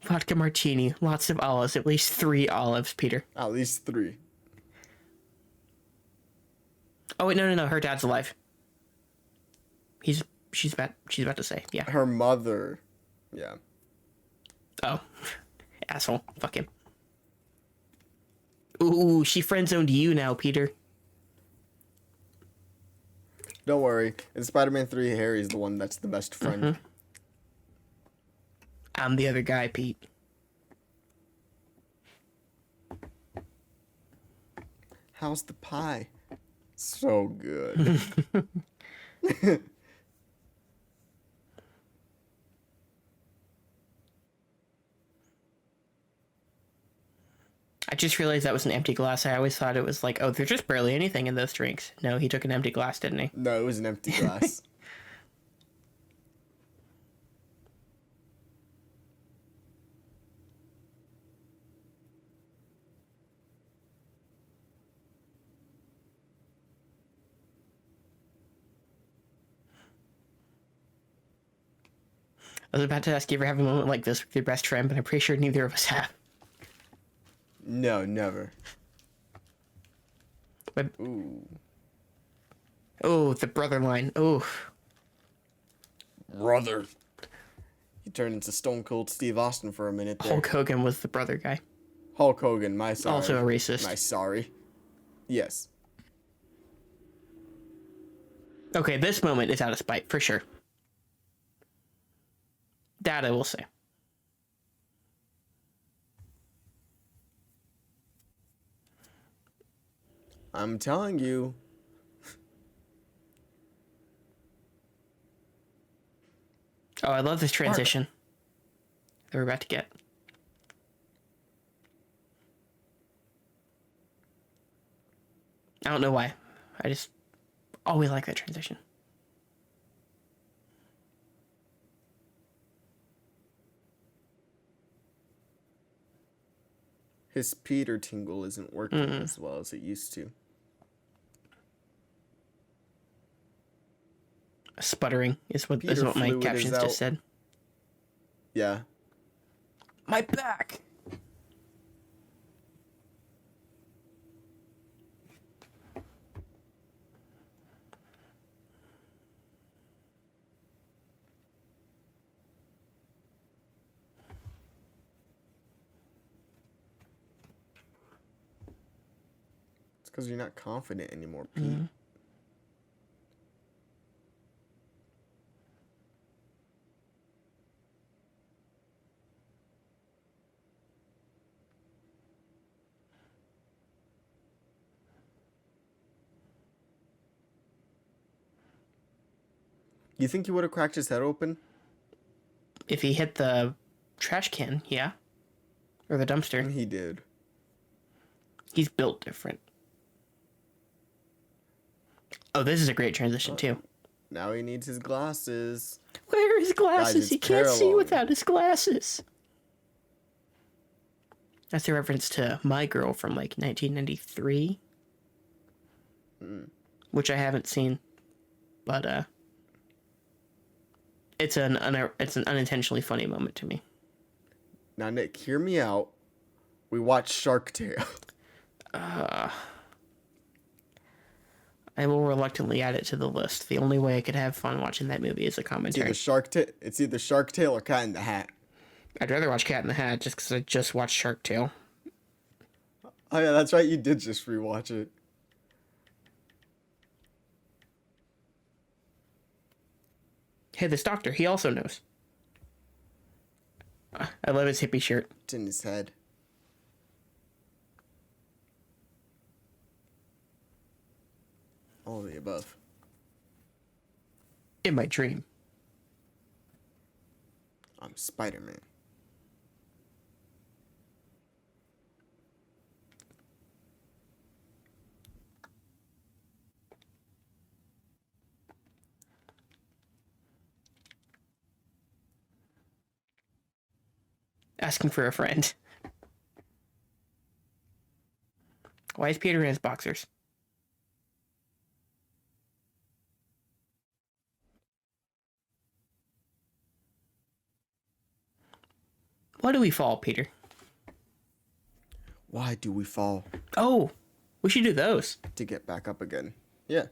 Vodka martini, lots of olives, at least 3 olives, Peter. At least 3. Oh wait, no, her dad's alive. She's about to say, yeah. Her mother. Yeah. Oh, asshole, fuck him. Ooh, she friend zoned you now, Peter. Don't worry. In Spider-Man 3, Harry's the one that's the best friend. Mm-hmm. I'm the other guy, Pete. How's the pie? So good. I just realized that was an empty glass. I always thought it was like, oh, there's just barely anything in those drinks. No, he took an empty glass, didn't he? No, it was an empty glass. I was about to ask you ever have a moment like this with your best friend, but I'm pretty sure neither of us have. No, never. But, Ooh. oh, the brother line. Oh. Brother. He turned into Stone Cold Steve Austin for a minute there. Hulk Hogan was the brother guy. Hulk Hogan, my sorry. Also a racist. My sorry. Yes. Okay, this moment is out of spite, for sure. That I will say. I'm telling you. Oh, I love this transition that we're about to get. I don't know why. I just always like that transition. His Peter tingle isn't working as well as it used to. Sputtering is what Peter my fluid is captions out. just said. Yeah. My back. It's because you're not confident anymore, Pete. You think he would have cracked his head open? If he hit the trash can, yeah. Or the dumpster. He did. He's built different. Oh, this is a great transition, too. Now he needs his glasses. Where are his glasses? Guys, He it's can't see parallel. without his glasses. That's a reference to My Girl from like 1993, which I haven't seen, but it's an unintentionally funny moment to me. Now, Nick, hear me out. We watched Shark Tale. I will reluctantly add it to the list. The only way I could have fun watching that movie is a commentary. It's either Shark Tale or Cat in the Hat. I'd rather watch Cat in the Hat just because I just watched Shark Tale. Oh yeah, that's right. You did just rewatch it. Hey, this doctor, he also knows. I love his hippie shirt. It's in his head. All of the above. In my dream. I'm Spider-Man. Asking for a friend. Why is Peter in his boxers? Why do we fall, Peter? Why do we fall? Oh, we should do those. To get back up again. Yeah.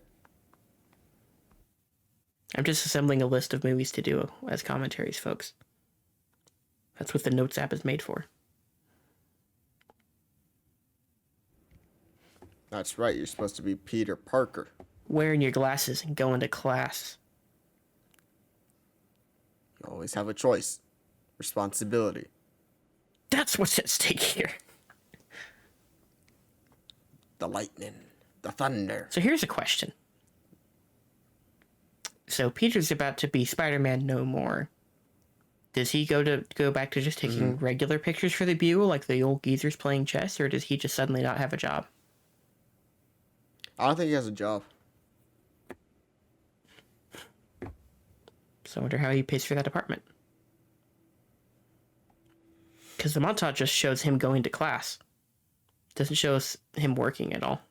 I'm just assembling a list of movies to do as commentaries, folks. That's what the Notes app is made for. That's right. You're supposed to be Peter Parker. Wearing your glasses and going to class. You always have a choice. Responsibility. That's what's at stake here. The lightning. The thunder. So here's a question. So Peter's about to be Spider-Man no more. Does he go back to just taking regular pictures for the Bugle like the old geezers playing chess, or does he just suddenly not have a job? I don't think he has a job. So I wonder how he pays for that apartment. Because the montage just shows him going to class. Doesn't show us him working at all.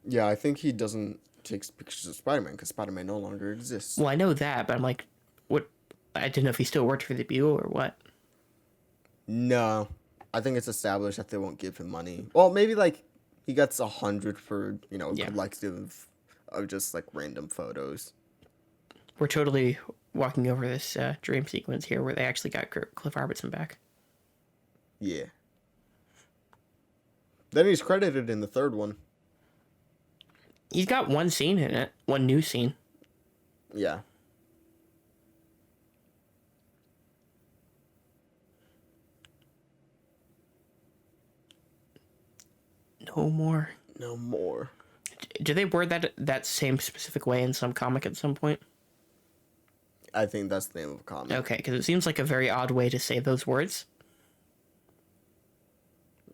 Yeah, I think he doesn't take pictures of Spider-Man because Spider-Man no longer exists. Well, I know that, but I'm like, what? I didn't know if he still worked for the Bugle or what. No. I think it's established that they won't give him money. Well, maybe like he gets 100 for, Yeah. collective of just like random photos. We're totally walking over this dream sequence here where they actually got Cliff Robertson back. Yeah. Then he's credited in the third one. He's got one scene in it, one new scene. Yeah. No more. No more. Do they word that same specific way in some comic at some point? I think that's the name of a comic. Okay, because it seems like a very odd way to say those words.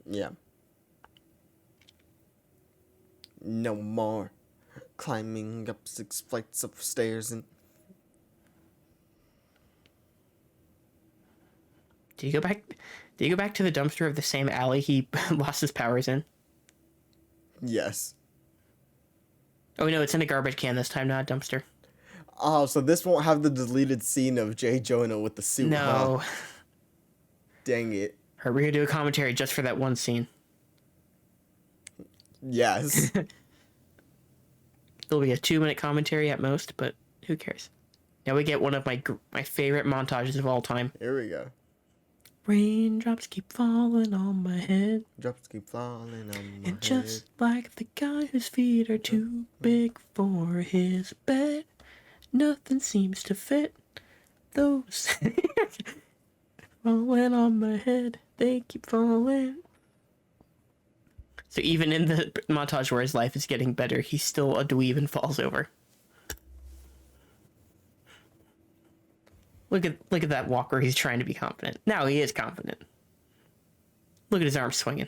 Yeah. No more climbing up 6 flights of stairs and Do you go back? Do you go back to the dumpster of the same alley he lost his powers in? yes. Oh no, it's in a garbage can this time, not a dumpster. Oh, so this won't have the deleted scene of J. Jonah with the suit. No. Huh? Dang it. We're gonna do a commentary just for that one scene. Yes. There'll be a 2-minute commentary at most, but who cares? Now we get one of my favorite montages of all time. Here we go. Raindrops keep falling on my head. Drops keep falling on my And just like the guy whose feet are too big for his bed, nothing seems to fit. Those falling on my head, they keep falling. So even in the montage where his life is getting better, he's still a dweeb and falls over. Look at that walk where he's trying to be confident. Now he is confident. Look at his arms swinging.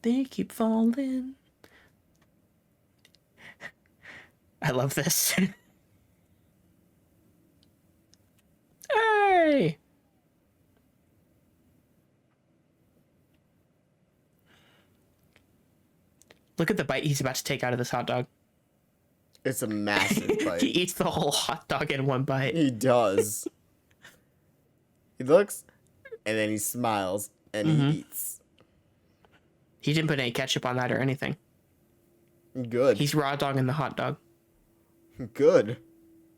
They keep falling. I love this. Hey! Look at the bite he's about to take out of this hot dog. It's a massive He bite. eats the whole hot dog in one bite. He does. He looks, and then he smiles, and he eats. He didn't put any ketchup on that or anything. Good. He's raw dogging the hot dog. Good.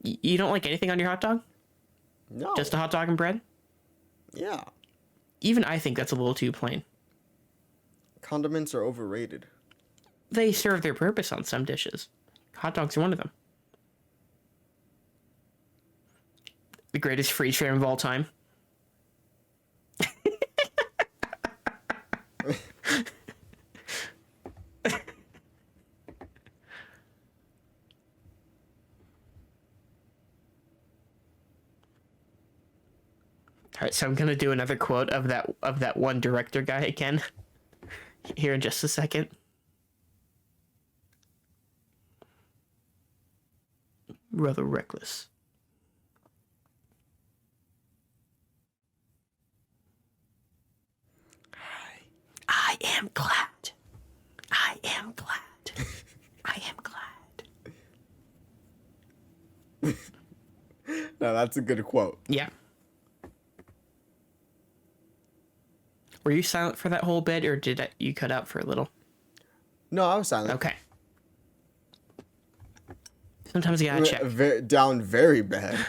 You don't like anything on your hot dog? No. Just a hot dog and bread? Yeah. Even I think that's a little too plain. Condiments are overrated. They serve their purpose on some dishes. Hot dogs are one of them. The greatest freeze frame of all time. All right, so I'm gonna do another quote of that one director guy again here in just a second. Rather reckless. I am glad. I am glad. I am glad. No, that's a good quote. Yeah. Were you silent for that whole bit, or did you cut out for a little? No, I was silent. Okay. Sometimes you gotta check. Down very bad.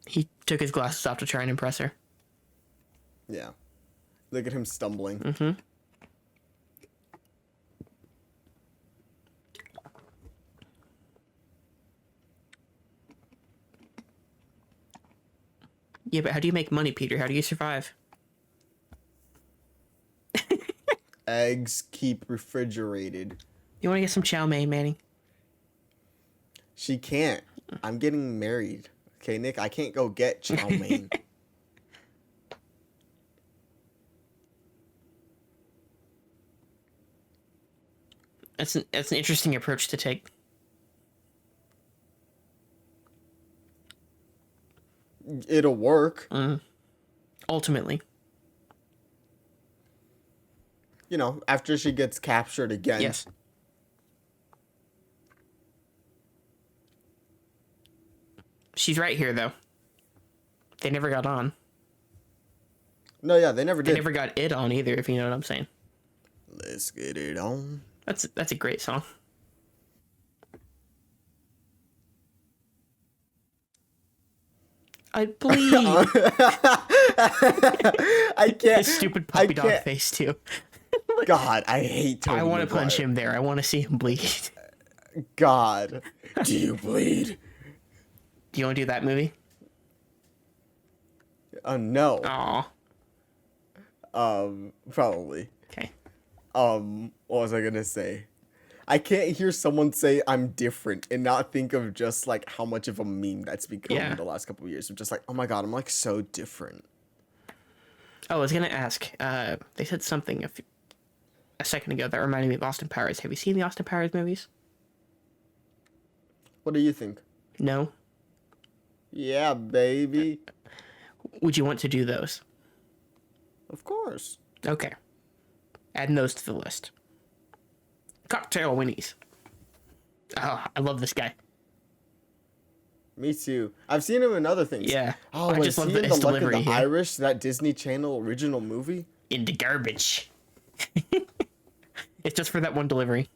He took his glasses off to try and impress her. Yeah. Look at him stumbling. Mm-hmm. Yeah, but how do you make money, Peter? How do you survive? Eggs keep refrigerated. You want to get some chow mein, Manny? She can't. I'm getting married. Okay, Nick, I can't go get chow mein. That's an interesting approach to take. It'll work. Ultimately. You know, after she gets captured again. Yes. She's right here, though. They never got on. No, yeah, they never They did. never got it on either, if you know what I'm saying. Let's get it on. That's a great song. I bleed. I can't. His stupid I puppy dog can't- face, too. God, I hate Tobey I want to Maguire. punch him there. I want to see him bleed. God. Do you bleed? Do you want to do that movie? No. Aw. Probably. Okay. What was I gonna say? I can't hear someone say I'm different and not think of just like how much of a meme that's become Yeah. in the last couple of years. I'm just like, oh my God, I'm like so different. Oh, I was going to ask. They said something a second ago that reminded me of Austin Powers. Have you seen the Austin Powers movies? What do you think? No? Yeah, baby. Would you want to do those? Of course. Okay. Adding those to the list. Cocktail Winnies. Oh, I love this guy. Me too. I've seen him in other things. Yeah. Oh, I was just love he his in The Luck of delivery the here. Irish, that Disney Channel original movie? Into garbage. It's just for that one delivery.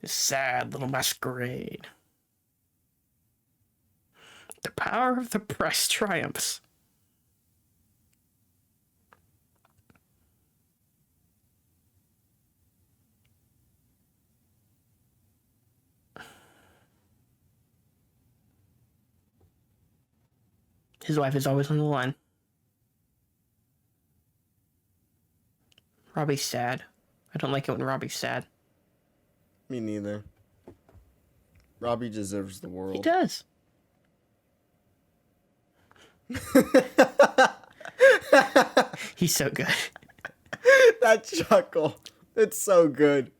This sad little masquerade. The power of the press triumphs. His wife is always on the line. Robbie's sad. I don't like it when Robbie's sad. Me neither. Robbie deserves the He world. does. He's so good. That chuckle. It's so good.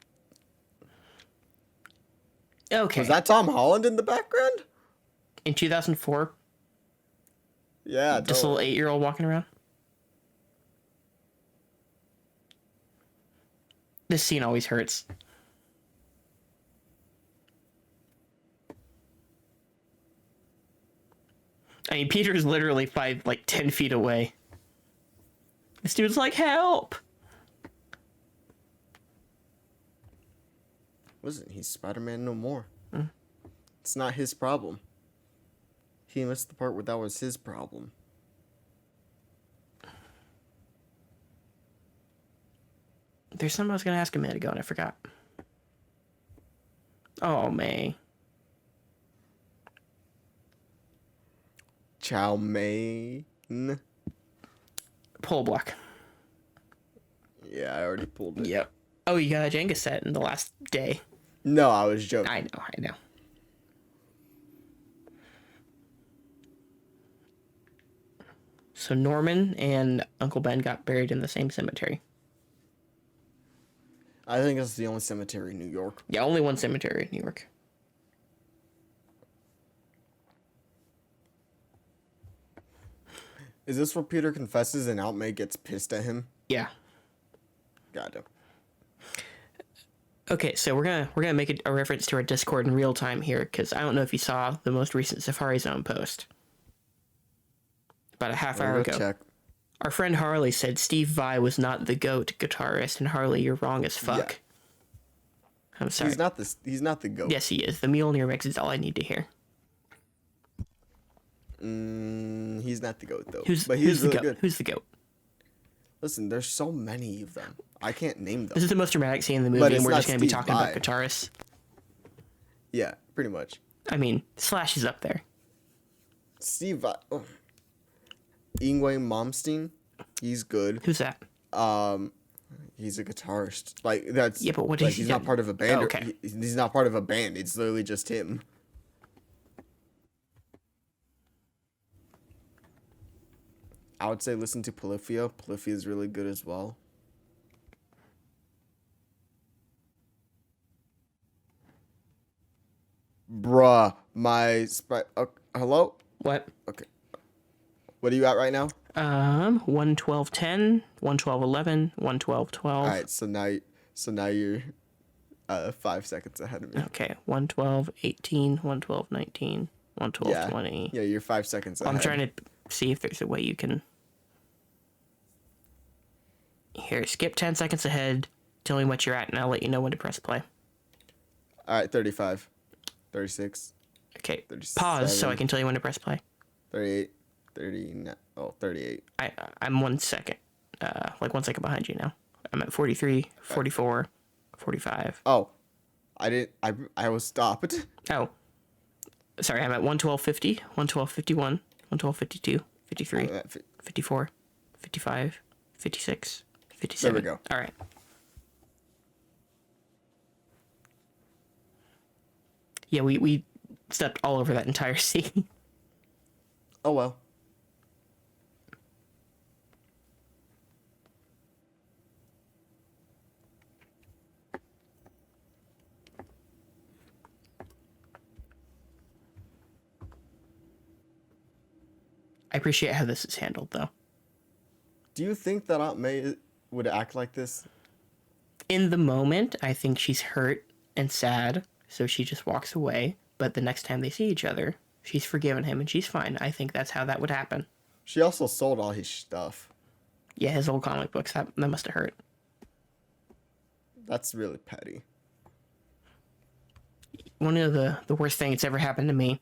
Okay. Was that Tom Holland in the background? In 2004, Yeah, this little 8-year-old walking around. This scene always hurts. I mean, Peter's literally 10 feet away. This dude's like, help! Listen, he's Spider-Man no more. It's not his problem. He missed the part where that was his problem. There's something I was going to ask a minute ago and I forgot. Oh, May. Chow mein. Pull block. Yeah, I already pulled it. Yep. Oh, you got a Jenga set in the last day. No, I was joking. I know. So Norman and Uncle Ben got buried in the same cemetery. I think it's the only cemetery in New York. Yeah, only one cemetery in New York. Is this where Peter confesses and Aunt May gets pissed at him? Yeah. Got it. Okay, so we're gonna make a reference to our Discord in real time here, because I don't know if you saw the most recent Safari Zone post. About a half hour ago. Check. Our friend Harley said Steve Vai was not the GOAT guitarist, and Harley, you're wrong as fuck. Yeah. I'm sorry. He's not the GOAT. Yes, he is. The Mjolnir mix is all I need to hear. He's not the GOAT though. Who's but he's the really GOAT? good. Who's the GOAT? Listen, there's so many of them. I can't name them. This is the most dramatic scene in the But movie, it's and we're not just going to be Steve talking about Vai. guitarists. Yeah, pretty much. I mean, Slash is up there. Steve Vai. Oh. Yngwie Malmsteen. He's good. Who's that? He's a guitarist. Like that's Yeah, but what like, is he he's not doing? part of a band. Oh, okay. He's not part of a band. It's literally just him. I would say listen to Polyphia. Polyphia is really good as well. Bruh, hello? What? Okay. What are you at right now? 112.10, 112.11, 112.12. All right, so now you're 5 seconds ahead of me. Okay, 112.18, 112.19, 112.20. Yeah. Yeah, you're 5 seconds ahead. I'm trying to see if there's a way you can... Here, skip 10 seconds ahead, tell me what you're at, and I'll let you know when to press play. All right, 35, 36, Okay, 37. pause so I can tell you when to press play. 38, 39, 38. I'm 1 second, 1 second behind you now. I'm at 43, 44, 45. Oh, I was stopped. Oh, sorry, I'm at 112.50, 112.51, 112.52, 53, 54, 55, 56, 57. There we go. All right. Yeah, we stepped all over that entire scene. Oh well. I appreciate how this is handled, though. Do you think that Aunt May would act like this? In the moment, I think she's hurt and sad, so she just walks away. But the next time they see each other, she's forgiven him and she's fine. I think that's how that would happen. She also sold all his stuff. Yeah, his old comic books, that must have hurt. That's really petty. One of the worst things that's ever happened to me,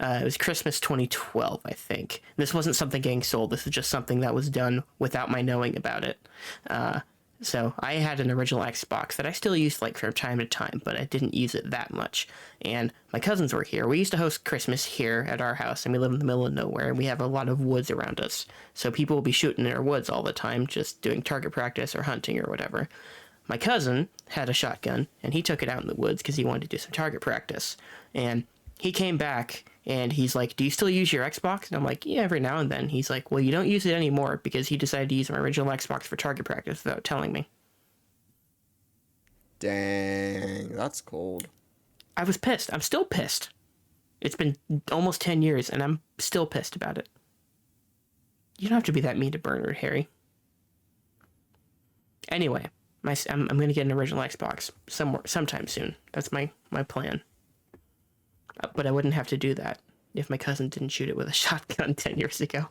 it was Christmas 2012, I think. This wasn't something getting sold. This is just something that was done without my knowing about it. So I had an original Xbox that I still used like from time to time, but I didn't use it that much. And my cousins were here. We used to host Christmas here at our house, and we live in the middle of nowhere, and we have a lot of woods around us. So people will be shooting in our woods all the time, just doing target practice or hunting or whatever. My cousin had a shotgun, and he took it out in the woods because he wanted to do some target practice. And he came back, and he's like, "Do you still use your Xbox?" And I'm like, "Yeah, every now and then." He's like, "Well, you don't use it anymore," because he decided to use my original Xbox for target practice without telling me. Dang, that's cold. I was pissed. I'm still pissed. It's been almost 10 years, and I'm still pissed about it. You don't have to be that mean to Bernard, Harry. Anyway, I'm going to get an original Xbox sometime soon. That's my plan. But I wouldn't have to do that if my cousin didn't shoot it with a shotgun 10 years ago.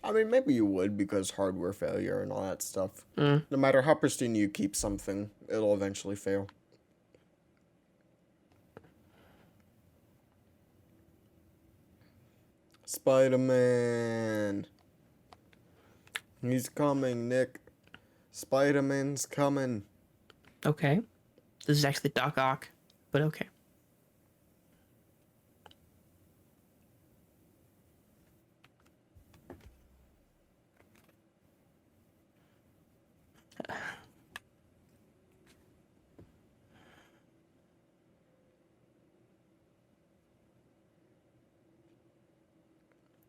I mean, maybe you would because hardware failure and all that stuff. No matter how pristine you keep something, it'll eventually fail. Spider-Man. He's coming, Nick. Spider-Man's coming. Okay. This is actually Doc Ock, but okay.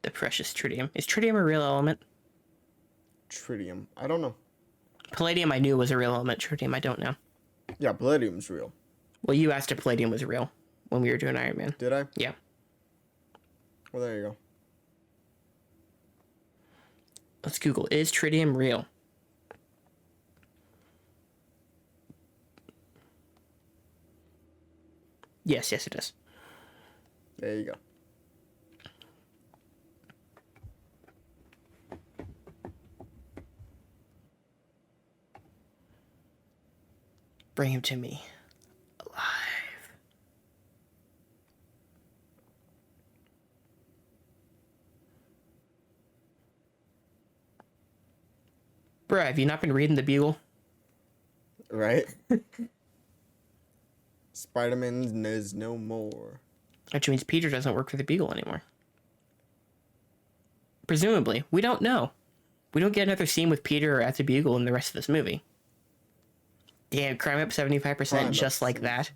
The precious tritium. Is tritium a real element? Tritium. I don't know. Palladium I knew was a real element. Tritium I don't know. Yeah, palladium's real. Well, you asked if palladium was real when we were doing Iron Man. Did I? Yeah. Well, there you go. Let's Google. Is tritium real? Yes, it is. There you go. Bring him to me. Alive. Bruh, have you not been reading the Bugle? Right? Spider-Man is no more. Which means Peter doesn't work for the Bugle anymore. Presumably. We don't know. We don't get another scene with Peter or at the Bugle in the rest of this movie. Damn, crime up 75% Crime just up like that.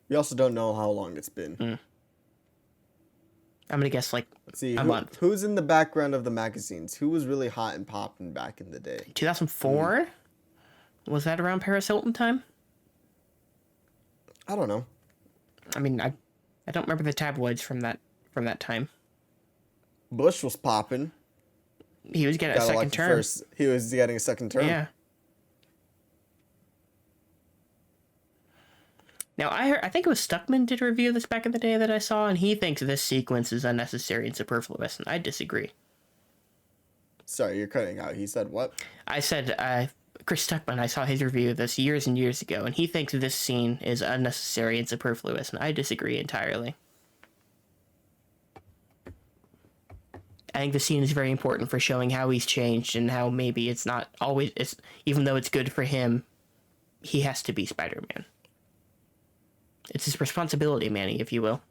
We also don't know how long it's been. I'm gonna guess like Let's see, a month. Who's in the background of the magazines? Who was really hot and popping back in the day? 2004? Was that around Paris Hilton time? I don't know. I mean, I don't remember the tabloids from that time. Bush was popping. He was getting a second term. He was getting a second term. Yeah. Now, I think it was Stuckman did a review of this back in the day that I saw, and he thinks this sequence is unnecessary and superfluous, and I disagree. Sorry, you're cutting out. He said what? I said, Chris Stuckman, I saw his review of this years and years ago, and he thinks this scene is unnecessary and superfluous, and I disagree entirely. I think the scene is very important for showing how he's changed and how maybe it's not always, even though it's good for him, he has to be Spider-Man. It's his responsibility, Manny, if you will.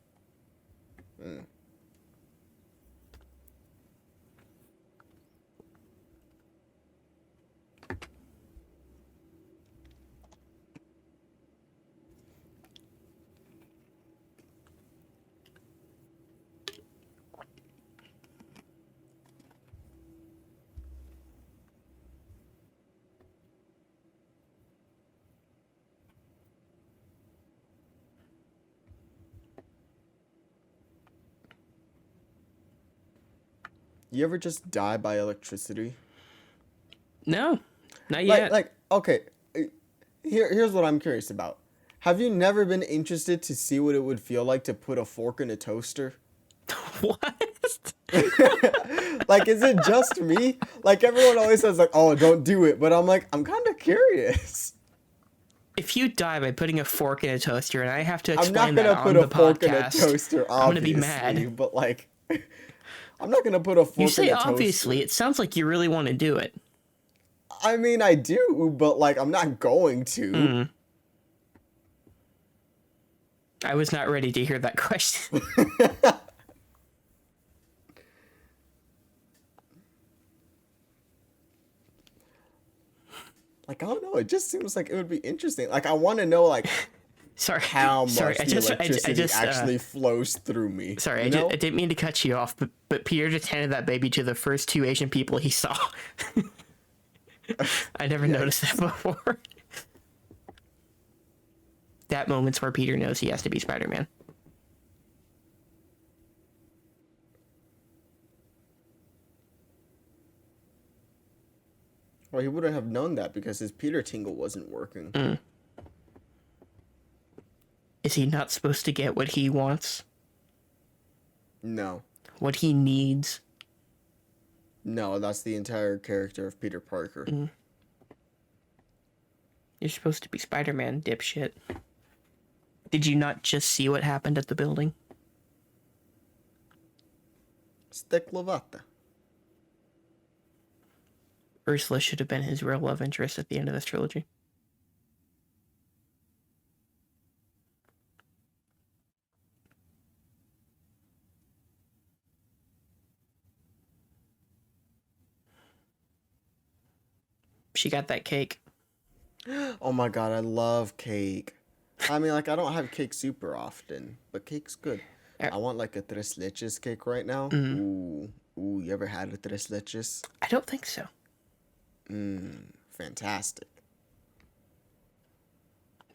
You ever just die by electricity? No, not yet. Okay. Here's what I'm curious about. Have you never been interested to see what it would feel like to put a fork in a toaster? What? Like, is it just me? Like, everyone always says, like, oh, don't do it. But I'm like, I'm kind of curious. If you die by putting a fork in a toaster and I have to I'm explain not going that to on put the a fork in a podcast, toaster, obviously. I'm going to be mad. But, like, I'm not going to put a fork in a toaster. You say obviously, it sounds like you really want to do it. I mean, I do, but like, I'm not going to. Hmm. I was not ready to hear that question. Like, I don't know. It just seems like it would be interesting. Like, I want to know like Sorry, how sorry. much the I electricity just actually flows through me. sorry. You know? I didn't mean to cut you off, but Peter just handed that baby to the first two Asian people he saw. I never noticed that Yikes. before. That moment's where Peter knows he has to be Spider-Man. Well, he wouldn't have known that because his Peter Tingle wasn't working. Is he not supposed to get what he wants? No. What he needs? No, that's the entire character of Peter Parker. You're supposed to be Spider-Man, dipshit. Did you not just see what happened at the building? Steklovata. Ursula should have been his real love interest at the end of this trilogy. She got that cake. Oh my god, I love cake. I mean, like, I don't have cake super often, but cake's good. I want like a tres leches cake right now. Ooh, ooh, you ever had a tres leches? I don't think so. Fantastic.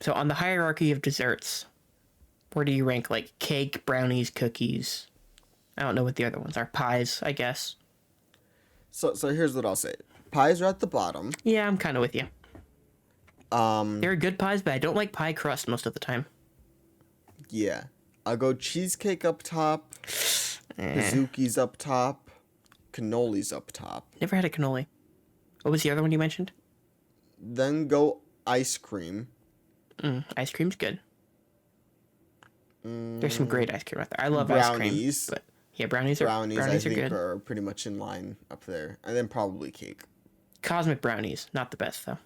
So on the hierarchy of desserts, where do you rank like cake, brownies, cookies? I don't know what the other ones are. Pies, I guess. So here's what I'll say. Pies are at the bottom. Yeah, I'm kind of with you. They're good pies, but I don't like pie crust most of the time. Yeah. I'll go cheesecake up top, Pizookies up top, cannolis up top. Never had a cannoli. What was the other one you mentioned? Then go ice cream. Ice cream's good. There's some great ice cream out there. I love ice cream. Brownies. But yeah, brownies are Brownies, I think, good. are pretty much in line up there. And then probably cake. Cosmic brownies, not the best though.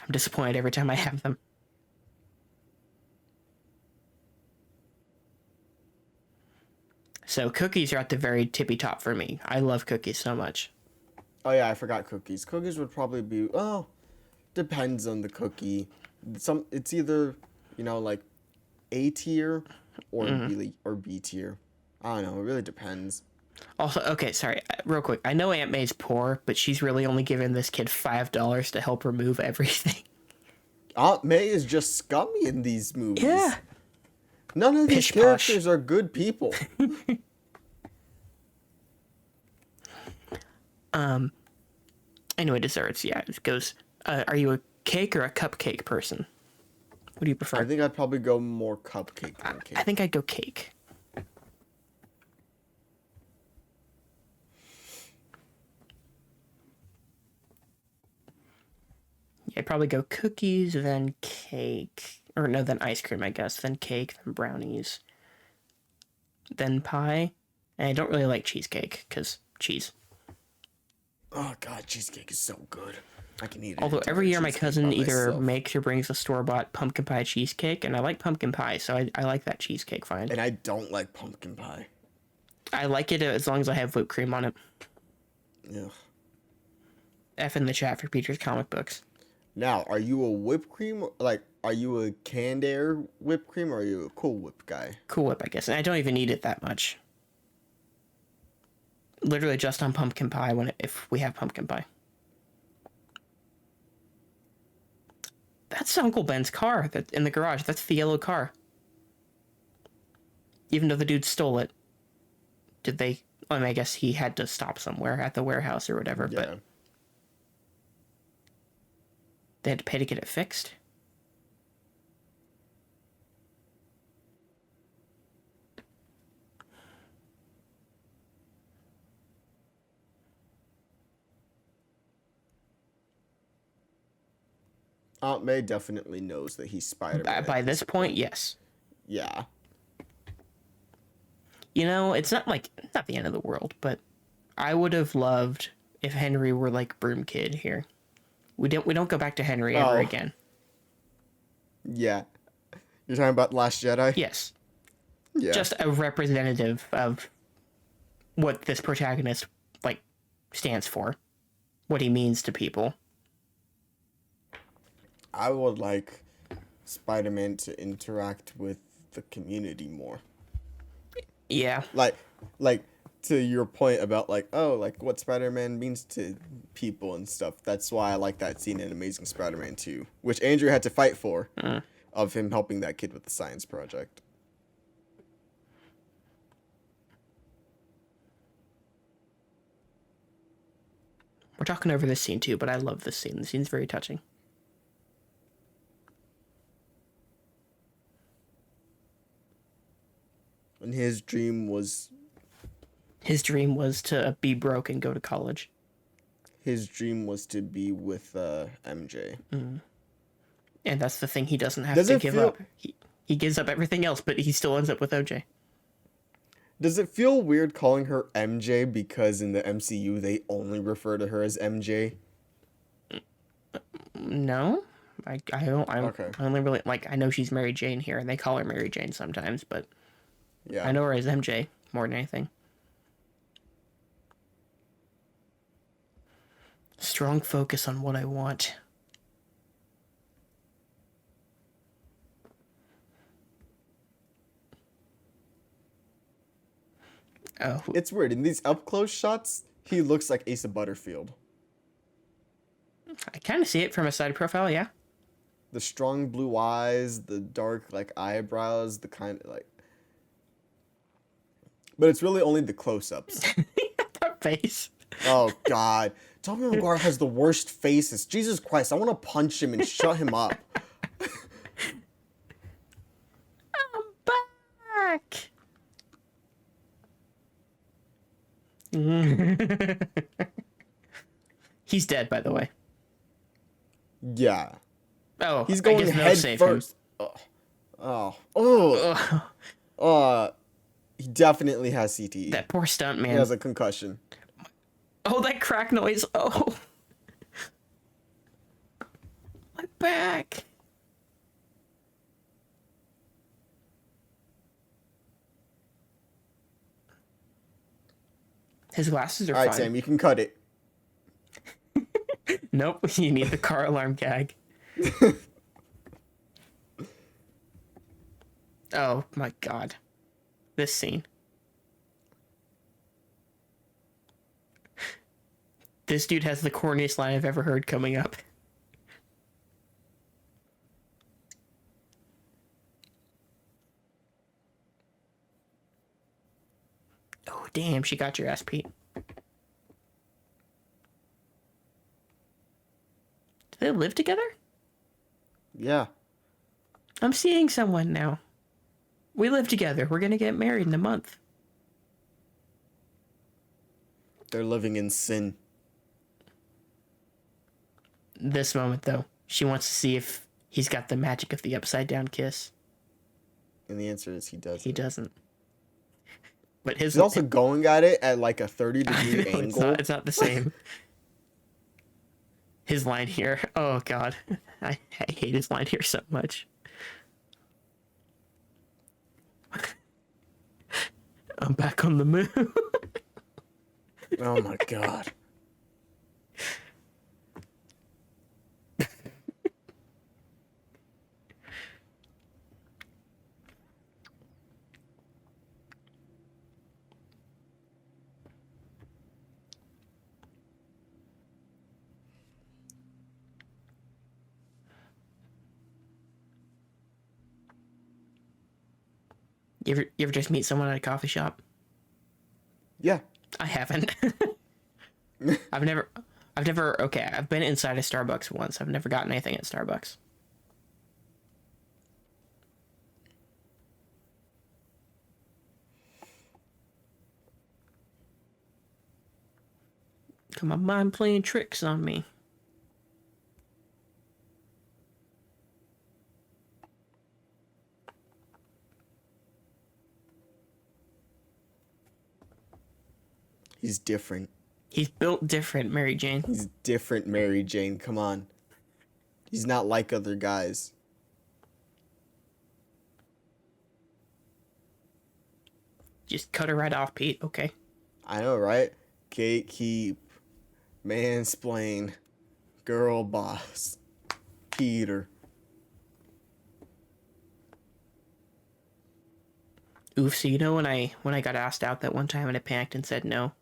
I'm disappointed every time I have them. So cookies are at the very tippy top for me. I love cookies so much. Oh yeah, I forgot cookies. Cookies would probably be, oh, depends on the cookie. It's either, like A tier or B tier. I don't know, it really depends. Also, okay, sorry, real quick. I know Aunt May's poor, but she's really only given this kid $5 to help remove everything. Aunt May is just scummy in these movies. Yeah. None of these Pish posh. characters are good people. Anyway, desserts. Yeah, it goes. Are you a cake or a cupcake person? What do you prefer? I think I'd probably go more cupcake than cake. I think I'd go cake. Yeah, I'd probably go cookies, then cake. Or no, then ice cream, I guess. Then cake, then brownies. Then pie. And I don't really like cheesecake, because cheese. Oh god, cheesecake is so good. I can eat it. Although every year my cousin either makes or brings a store-bought pumpkin pie cheesecake, and I like pumpkin pie, so I like that cheesecake fine. And I don't like pumpkin pie. I like it as long as I have whipped cream on it. Yeah. F in the chat for Peter's comic books. Now, are you a whipped cream? Like, are you a canned air whipped cream or are you a Cool Whip guy? Cool Whip, I guess. And I don't even eat it that much. Literally just on pumpkin pie if we have pumpkin pie. That's Uncle Ben's car that's in the garage. That's the yellow car. Even though the dude stole it. Did they... I mean, I guess he had to stop somewhere at the warehouse or whatever, Yeah. but... They had to pay to get it fixed? Aunt May definitely knows that he's Spider-Man. By this point, yes. Yeah. You know, it's not the end of the world, but I would have loved if Henry were like Broom Kid here. We don't go back to Henry ever Oh, again. yeah. You're talking about Last Jedi? Yes, Yeah. just a representative of what this protagonist like stands for, what he means to people. I would like Spider-Man to interact with the community more. Yeah, Like to your point about like, oh, like what Spider-Man means to people and stuff. That's why I like that scene in Amazing Spider-Man 2, which Andrew had to fight for, of him helping that kid with the science project. we're talking over this scene too, but I love this scene. The scene's very touching. And his dream was to be broke and go to college. to be with MJ. And that's the thing he doesn't have Does to it give feel up. He gives up everything else, but he still ends up with OJ. Does it feel weird calling her MJ because in the MCU they only refer to her as MJ? No, I don't. Okay. I only really like. I know she's Mary Jane here, and they call her Mary Jane sometimes, but Yeah. I know her as MJ more than anything. Strong focus on what I want. Oh, It's weird. In these up close shots, he looks like Asa Butterfield. I kind of see it from a side profile, yeah. The strong blue eyes, the dark like eyebrows, the kind of like. But it's really only the close-ups. That face. Oh God, Tobey Maguire has the worst faces. Jesus Christ, I want to punch him and shut him up. Back. He's dead, by the way. Yeah, Oh, he's I going guess no head save him. first. Oh. He definitely has CTE. That poor stunt He man. has a concussion. Oh, that crack noise. Oh. My back. His glasses are All right, fine. Sam, you can cut it. Nope, you need the car alarm gag. Oh my god. This scene. This dude has the corniest line I've ever heard coming up. Oh, damn, she got your ass, Pete. Do they live together? Yeah. I'm seeing someone now. We live together. We're gonna get married in a month. They're living in sin. This moment, though, she wants to see if he's got the magic of the upside down kiss. And the answer is he doesn't. He doesn't. But his He's also going at it at like a 30-degree it's angle. it's not the same. His line here. Oh god. I hate his line here so much. I'm back on the moon. Oh my god. You ever just meet someone at a coffee shop? Yeah. I haven't. I've never okay, I've been inside a Starbucks once. I've never gotten anything at Starbucks. Got my mind playing tricks on me. He's different. He's built different, Mary Jane. He's different, Mary Jane. Come on. He's not like other guys. Just cut her right off, Pete. Okay. I know, right? Gatekeep. Mansplain. Girl boss. Peter. Oof. So you know when I got asked out that one time and I panicked and said no.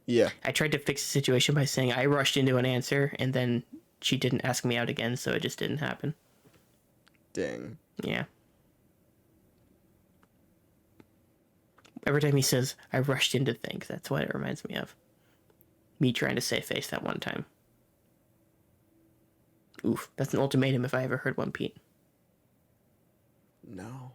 Yeah. I tried to fix the situation by saying I rushed into an answer and then she didn't ask me out again, so it just didn't happen. Dang. Yeah. Every time he says I rushed into things, that's what it reminds me of. Me trying to save face that one time. Oof, that's an ultimatum if I ever heard one, Pete. No.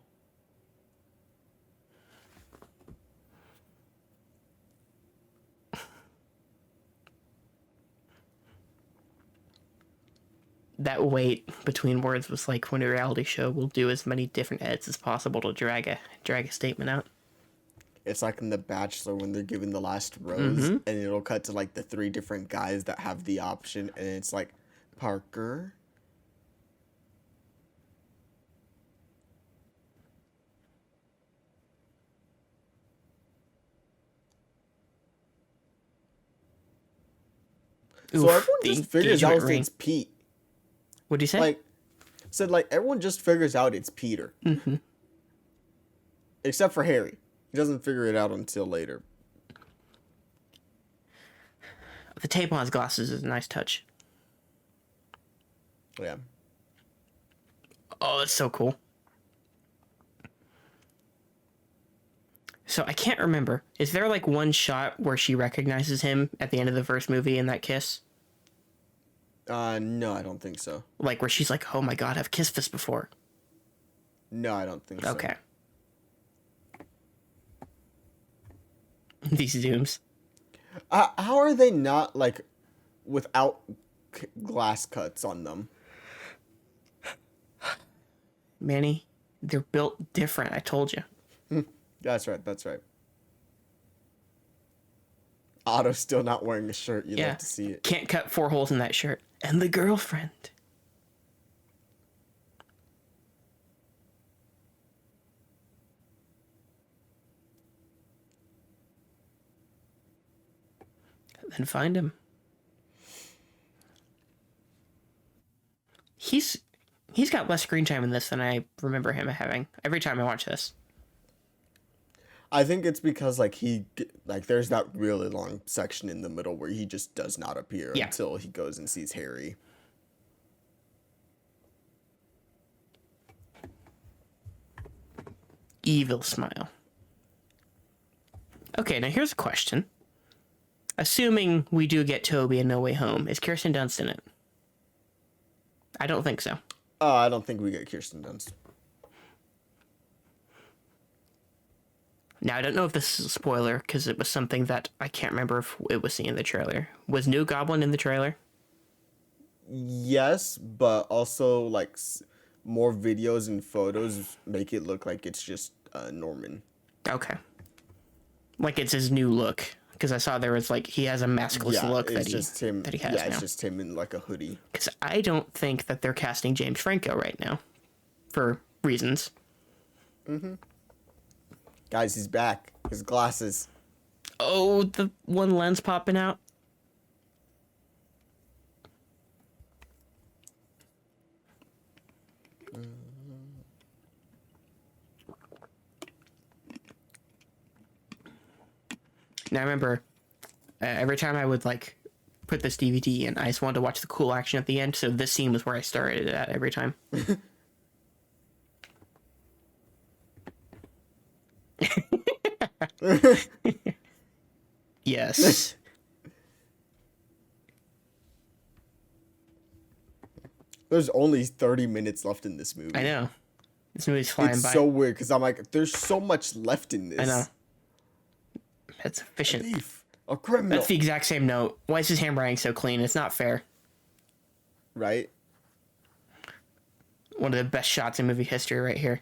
That wait between words was like when a reality show will do as many different edits as possible to drag a statement out. It's like in The Bachelor when they're given the last rose and it'll cut to like the 3 different guys that have the option and it's like Parker. So everyone the just figures out engagement ring. it's Pete. What'd you say? Like, said like everyone just figures out it's Peter. Except for Harry. He doesn't figure it out until later. The tape on his glasses is a nice touch. Yeah. Oh, that's so cool. So I can't remember. Is there like one shot where she recognizes him at the end of the first movie in that kiss? No, I don't think so. Like where she's like, "Oh my god, I've kissed this before." No, I don't think so. Okay. These zooms. How are they not like without glass cuts on them? Manny, they're built different. I told you. That's right. That's right. Otto's still not wearing a shirt. You love to see it. Can't cut 4 holes in that shirt. And the girlfriend. Then find him. He's got less screen time in this than I remember him having every time I watch this. I think it's because like there's that really long section in the middle where he just does not appear until he goes and sees Harry. Evil smile. Okay, now here's a question. Assuming we do get Toby and No Way Home, is Kirsten Dunst in it? I don't think so. Oh, I don't think we get Kirsten Dunst. Now, I don't know if this is a spoiler, because it was something that I can't remember if it was seen in the trailer. Was New Goblin in the trailer? Yes, but also like more videos and photos make it look like it's just Norman. Okay. Like it's his new look. Because I saw there was like, he has a maskless look that he has Yeah, now. it's just him in like a hoodie. Because I don't think that they're casting James Franco right now. For reasons. Guys, he's back. His glasses. Oh, the one lens popping out. Now, I remember every time I would like put this DVD in, I just wanted to watch the cool action at the end. So this scene was where I started it at every time. Yes. There's only 30 minutes left in this movie. I know. This movie's flying It's by. so weird because I'm like, there's so much left in this. I know. That's efficient. Thief, a criminal. That's the exact same note. Why is his handwriting so clean? It's not fair. Right? One of the best shots in movie history right here.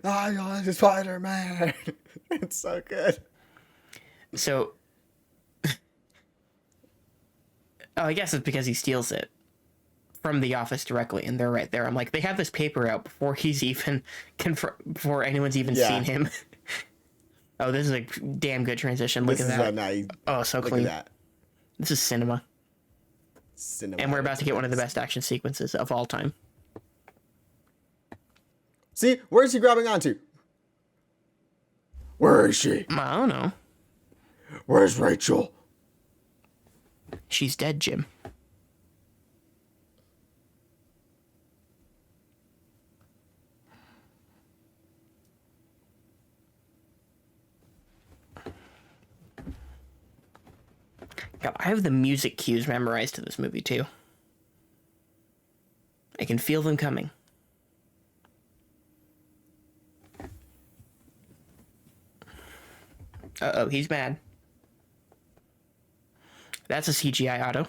I am Spider-Man. It's so good. So, oh, I guess it's because he steals it from the office directly, and they're right there. I'm like, they have this paper out before he's even before anyone's even seen Yeah. him. Oh, this is a damn good transition. Look This at is that. a nice. Oh, so Look clean. at that. This is cinema. Cinema. And we're about to get one of the best action sequences of all time. See, where's he grabbing onto? Where is she? I don't know. Where's Rachel? She's dead, Jim. God, I have the music cues memorized to this movie, too. I can feel them coming. Uh-oh, he's mad. That's a CGI auto.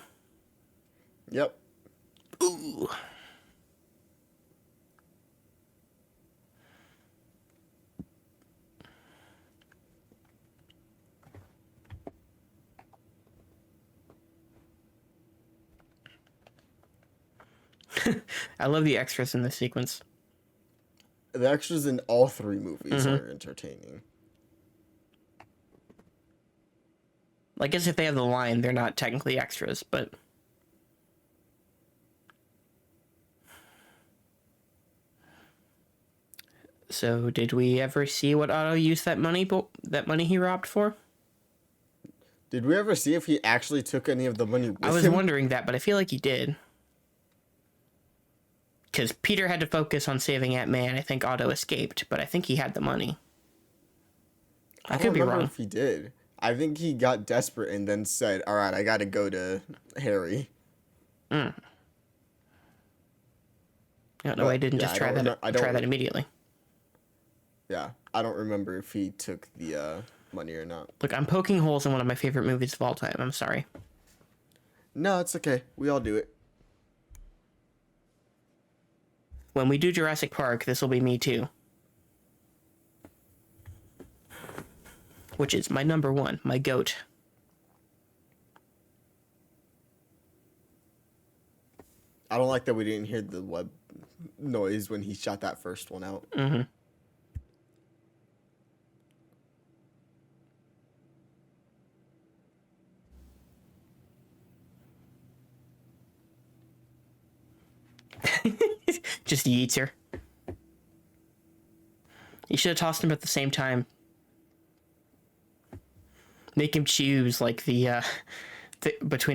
Yep. Ooh. I love the extras in this sequence. The extras in all three movies are entertaining. I guess if they have the line, they're not technically extras, but... So, did we ever see what Otto used that money he robbed for? Did we ever see if he actually took any of the money with I was him? wondering that, but I feel like he did. Because Peter had to focus on saving Aunt May, and I think Otto escaped, but I think he had the money. I could don't be remember wrong. if he did. I think he got desperate and then said, "All right, I got to go to Harry." No, But, I didn't yeah, just I try don't that. remem- I don't Try that re- immediately. Yeah, I don't remember if he took the money or not. Look, I'm poking holes in one of my favorite movies of all time. I'm sorry. No, it's okay. We all do it. When we do Jurassic Park, this will be me too. Which is my number one, my goat. I don't like that we didn't hear the web noise when he shot that first one out. Mm-hmm. Just yeets her. You should have tossed him at the same time. Make him choose like between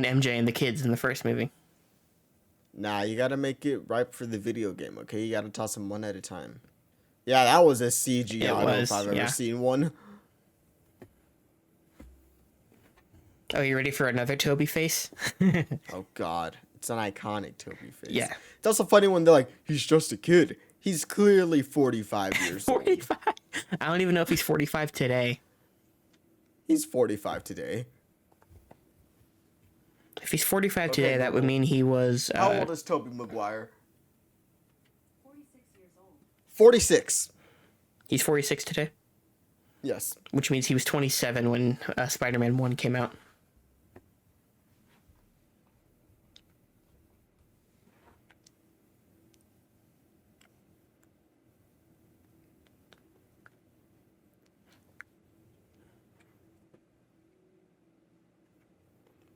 MJ and the kids in the first movie. Nah, you gotta make it ripe for the video game, okay? You gotta toss them one at a time. Yeah, that was a CG It auto was, if I've ever yeah. seen one. Oh, you ready for another Toby face? Oh god, it's an iconic Toby face. Yeah. It's also funny when they're like, he's just a kid. He's clearly 45 years old. 45. I don't even know if he's 45 today. He's 45 today. If he's 45 Okay, today, that would Google. mean he was. How old is Tobey Maguire? 46 years old. 46. He's 46 today, Yes. which means he was 27 when Spider-Man 1 came out.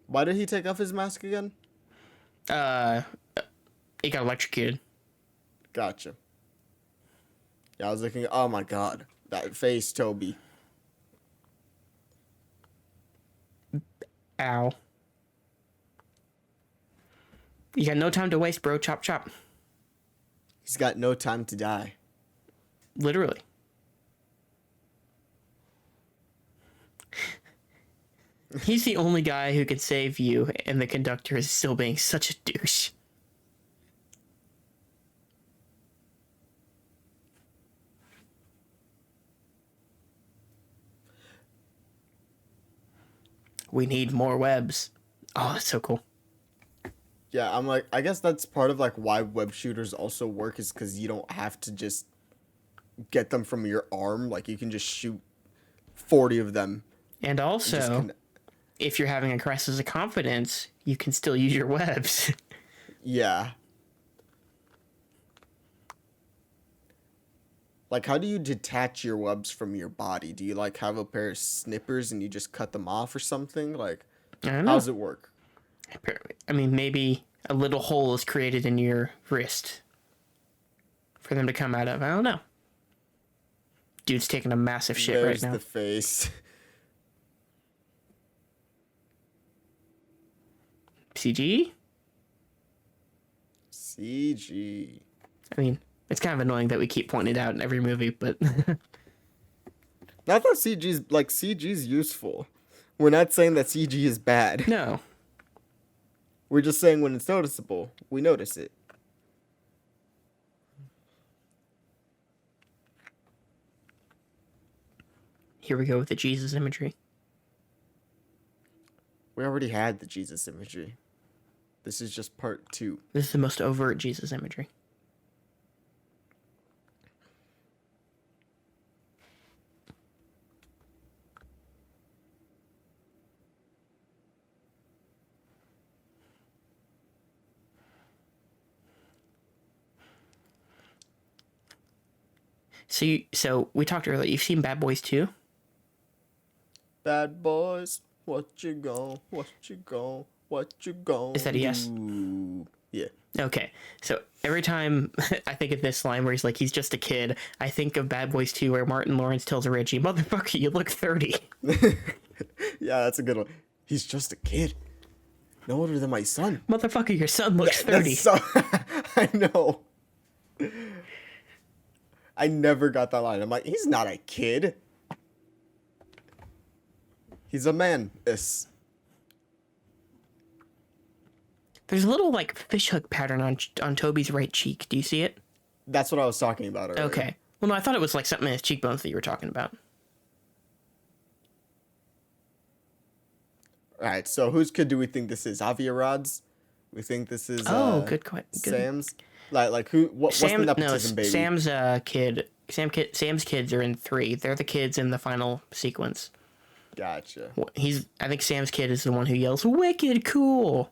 Why did he take off his mask again? He got electrocuted. Gotcha. Yeah, I was looking. Oh my god, that face, Toby. Ow. You got no time to waste, bro. Chop, chop. He's got no time to die. Literally. He's the only guy who can save you, and the conductor is still being such a douche. We need more webs. Oh, that's so cool. Yeah, I'm like, I guess that's part of like why web shooters also work is because you don't have to just get them from your arm. Like you can just shoot 40 of them. And and also, just if you're having a crisis of confidence, you can still use your webs. Yeah. Like, how do you detach your webs from your body? Do you, like, have a pair of snippers and you just cut them off or something? Like, I don't know. how does it work? I mean, maybe a little hole is created in your wrist for them to come out of. I don't know. Dude's taking a massive shit There's right now. the face. CG? CG. I mean, it's kind of annoying that we keep pointing it out in every movie, but Not that CG's useful. We're not saying that CG is bad. no. We're just saying when it's noticeable, we notice it. Here we go with the Jesus imagery. We already had the Jesus imagery. This is just part 2. This is the most overt Jesus imagery. So we talked earlier. You've seen Bad Boys 2? Bad boys, what you gon', what you gon', what you gon'. Is that a yes? do? Yeah. Okay. So every time I think of this line where he's like, he's just a kid, I think of Bad Boys 2 where Martin Lawrence tells Reggie, motherfucker, you look 30. Yeah, that's a good one. He's just a kid. No older than my son. Motherfucker, your son looks 30. That's so... I know. I never got that line. I'm like, he's not a kid. He's a man. Yes. There's a little like fishhook pattern on Toby's right cheek. Do you see it? That's what I was talking about earlier. Okay. Well, no, I thought it was like something in his cheekbones that you were talking about. All right, so whose kid do we think this is? Javier Rod's? We think this is Good. Sam's? Like who? What's the nepotism baby? Sam's kid. Sam's kids are in 3. They're the kids in the final sequence. Gotcha. I think Sam's kid is the one who yells "Wicked cool,"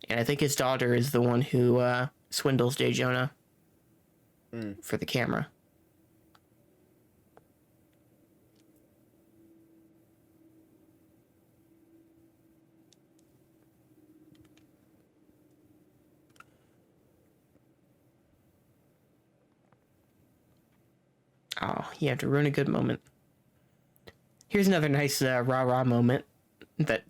and I think his daughter is the one who swindles Jay Jonah for the camera. Oh, you have to ruin a good moment. Here's another nice rah-rah moment that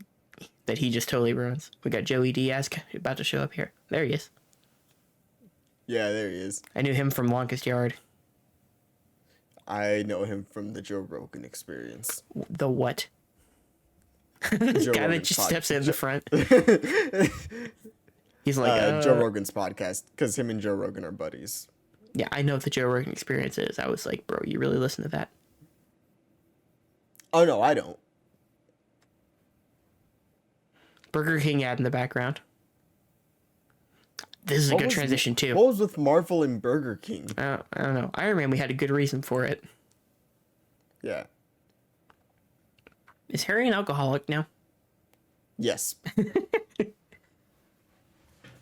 he just totally ruins. We got Joey Diaz about to show up here. There he is. Yeah, there he is. I knew him from Longest Yard. I know him from the Joe Rogan Experience. The what? Joe Guy that Rogan's just steps in the front. He's like, Joe Rogan's podcast, because him and Joe Rogan are buddies. Yeah, I know what the Joe Rogan Experience is. I was like, bro, you really listen to that? Oh, no, I don't. Burger King ad in the background. This is a good transition, too. What was with Marvel and Burger King? I don't know. Iron Man, we had a good reason for it. Yeah. Is Harry an alcoholic now? Yes.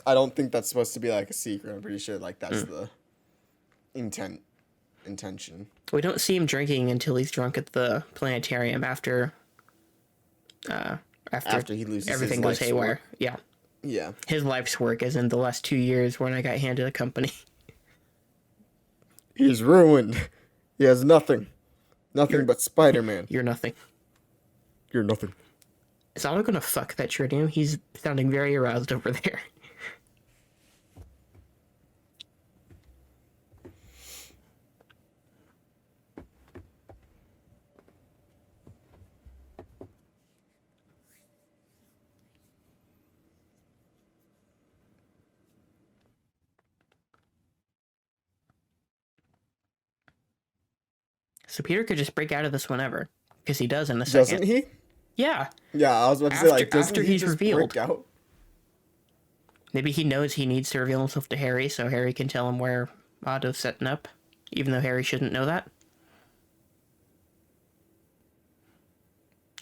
I don't think that's supposed to be like a secret. I'm pretty sure like that's the intention. We don't see him drinking until he's drunk at the planetarium after He loses everything his goes life's haywire. work. Yeah. Yeah. His life's work is in the last 2 years when I got handed a company. He's ruined. He has nothing. Nothing but Spider-Man. You're nothing. You're nothing. Is Otto gonna fuck that tritium? He's sounding very aroused over there. So Peter could just break out of this whenever, because he does in the second. Doesn't he? Yeah. Yeah, I was about to say, like, doesn't after he he's just revealed. break out? Maybe he knows he needs to reveal himself to Harry, so Harry can tell him where Otto's setting up. even though Harry shouldn't know that.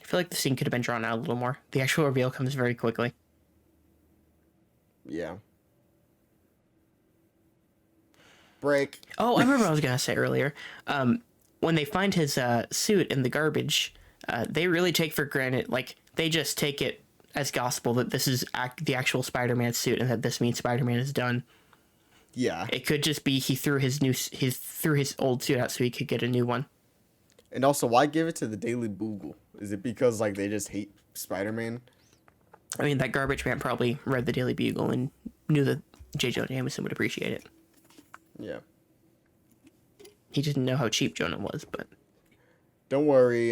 I feel like the scene could have been drawn out a little more. The actual reveal comes very quickly. Yeah. Break. Oh, I remember what I was going to say earlier. When they find his suit in the garbage, they really take for granted, like, they just take it as gospel that this is the actual Spider-Man suit and that this means Spider-Man is done. Yeah. It could just be he threw his old suit out so he could get a new one. And also, why give it to the Daily Bugle? Is it because, like, they just hate Spider-Man? I mean, that garbage man probably read the Daily Bugle and knew that J. Jonah Jameson would appreciate it. Yeah. He didn't know how cheap Jonah was, but... Don't worry,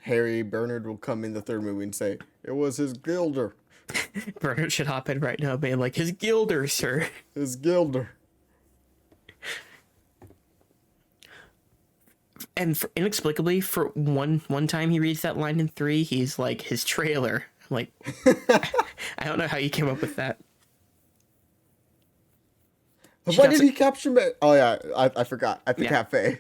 Harry Bernard will come in the third movie and say, it was his gilder. Bernard should hop in right now being like, his gilder, sir. His gilder. And inexplicably, for one time he reads that line in 3, he's like, his trailer. I'm like, I don't know how you came up with that. Why did he capture me? Oh, yeah, I forgot. At the cafe.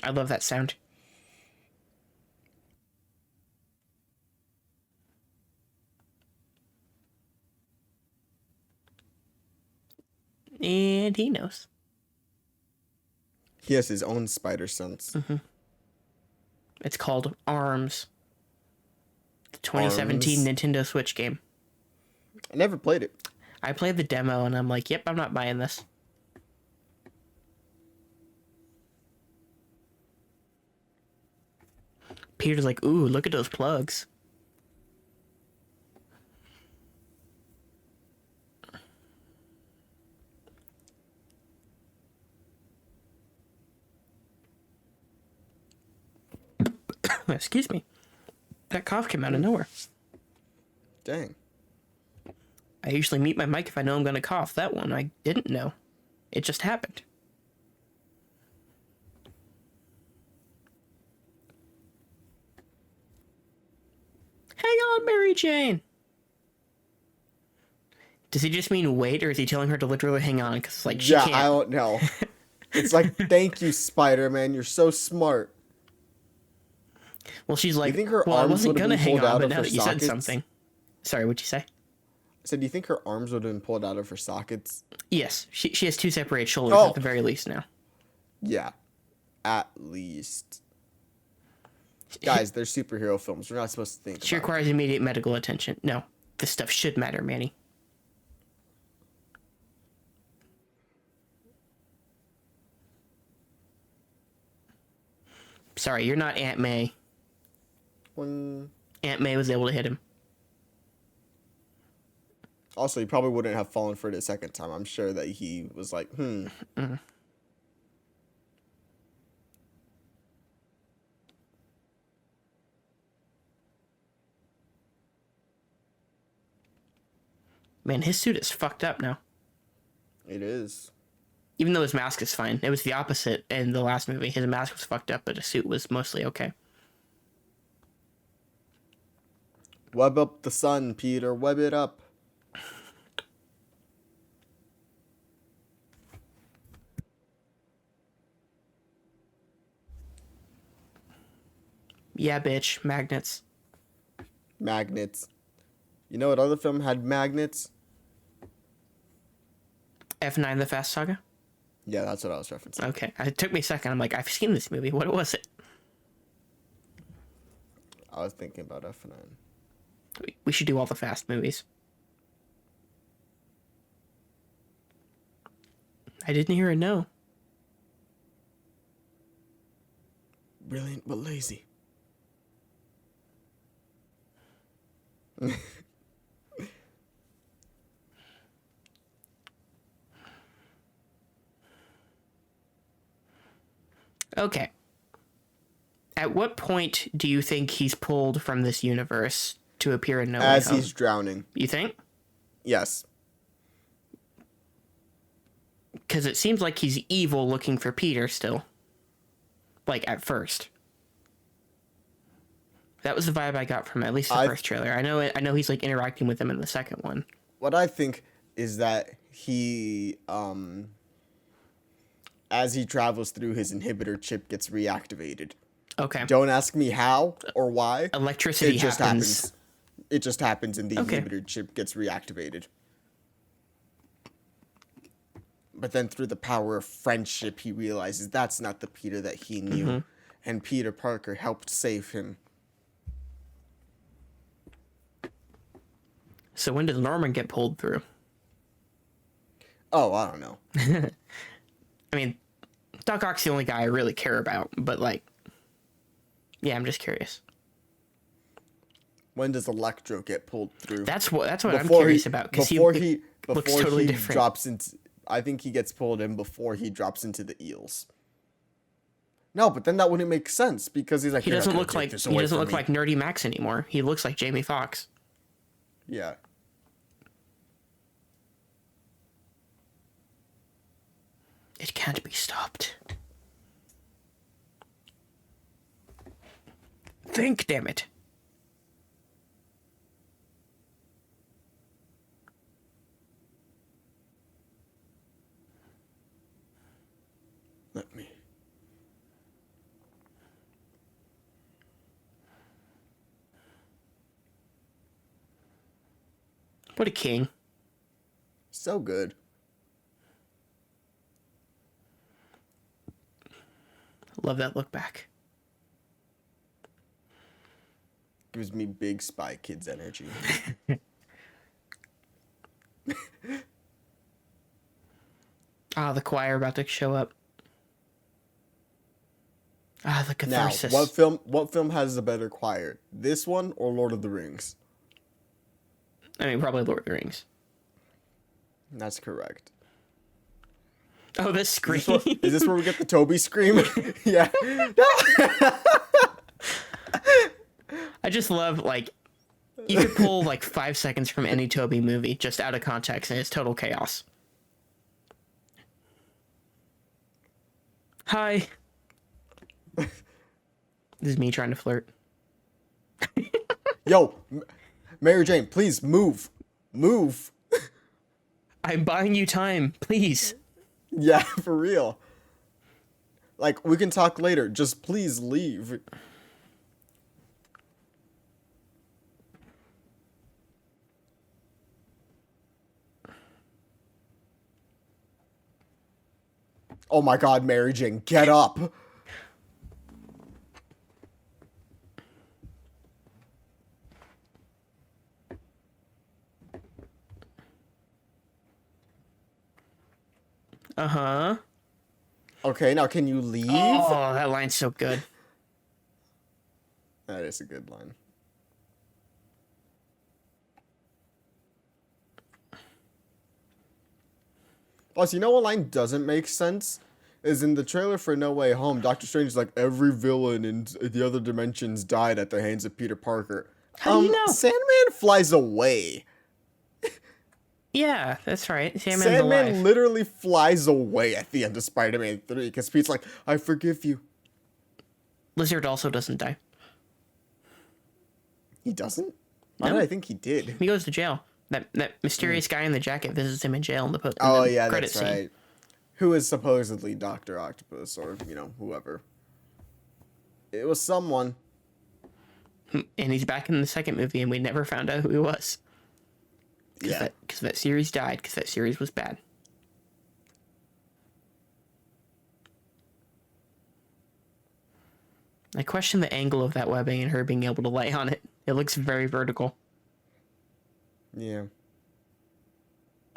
I love that sound. And he knows. He has his own spider sense. It's called ARMS. The 2017 ARMS. Nintendo Switch game. I never played it. I played the demo and I'm like, yep, I'm not buying this. Peter's like, ooh, look at those plugs. Excuse me. That cough came out of nowhere. Dang. I usually mute my mic if I know I'm going to cough. That one, I didn't know. It just happened. Hang on, Mary Jane. Does he just mean wait, or is he telling her to literally hang on? Because, like, she Yeah, can't. I don't know. It's like, thank you, Spider-Man. You're so smart. Well, she's like, think her well, I arms wasn't would've going to been hang pulled on, out but of now her that you said sockets? something. Sorry, what'd you say? I said, do you think her arms would have been pulled out of her sockets? Yes, she has 2 separated shoulders Oh. at the very least now. Yeah. At least. Guys, they're superhero films. We're not supposed to think She about requires immediate medical attention. No, this stuff should matter, Manny. Sorry, you're not Aunt May. it. When... Aunt May was able to hit him. Also, he probably wouldn't have fallen for it a second time. I'm sure that he was like, Man, his suit is fucked up now. It is. Even though his mask is fine. It was the opposite in the last movie. His mask was fucked up, but his suit was mostly okay. Web up the sun, Peter. Web it up. Yeah, bitch. Magnets. Magnets. You know what other film had magnets? F9 The Fast Saga? Yeah, that's what I was referencing. Okay. It took me a second. I'm like, I've seen this movie. What was it? I was thinking about F9. We should do all the Fast movies. I didn't hear a no. Brilliant but lazy. Okay. At what point do you think he's pulled from this universe to appear in No Way As Home? he's drowning. You think? Yes. because it seems like he's evil looking for Peter still. Like, at first. That was the vibe I got from at least the first trailer. I know he's, like, interacting with him in the second one. What I think is that he, as he travels through, his inhibitor chip gets reactivated. Okay. Don't ask me how or why. Electricity It just happens. happens. It just happens and the Okay. inhibitor chip gets reactivated. But then through the power of friendship, he realizes that's not the Peter that he knew. Mm-hmm. And Peter Parker helped save him. So when does Norman get pulled through? Oh, I don't know. I mean, Doc Ock's the only guy I really care about, but, like, yeah, I'm just curious. When does Electro get pulled through? That's what I'm curious about, because he looks totally different. Drops into, I think he gets pulled in before he drops into the eels. No, but then that wouldn't make sense because he's like, He "You're not doesn't gonna look take like this he away doesn't from look me." like Nerdy Max anymore. He looks like Jamie Foxx. Yeah. It can't be stopped. Think, damn it. Let me. What a king. So good. Love that look back. Gives me big Spy Kids energy. Ah, the choir about to show up. Ah, the Now, catharsis. what film has the better choir? This one or Lord of the Rings? I mean, probably Lord of the Rings. That's correct. Oh, this scream. Is this where we get the Toby scream? Yeah. I just love, like, you could pull, like, 5 seconds from any Toby movie just out of context and it's total chaos. Hi. This is me trying to flirt. Yo, Mary Jane, please move. Move. I'm buying you time, please. Yeah, for real. Like, we can talk later. Just please leave. Oh my god, Mary Jane, get up. Uh-huh. Okay, now can you leave? Oh, that line's so good. That is a good line. Plus, you know what line doesn't make sense? Is in the trailer for No Way Home, Doctor Strange is like, every villain in the other dimensions died at the hands of Peter Parker. How do you know? Sandman flies away. Yeah, that's right. Sandman's Sandman alive. literally flies away at the end of Spider-Man 3 because Pete's like, I forgive you. Lizard also doesn't die. He doesn't? Why No. did I think he did? He goes to jail. That mysterious guy in the jacket visits him in jail in the Oh, the yeah, credit that's scene. right. Who is supposedly Dr. Octopus or, whoever. It was someone. And he's back in the second movie, and we never found out who he was. Yeah. Because that series died, because that series was bad. I question the angle of that webbing and her being able to lay on it. It looks very vertical. Yeah.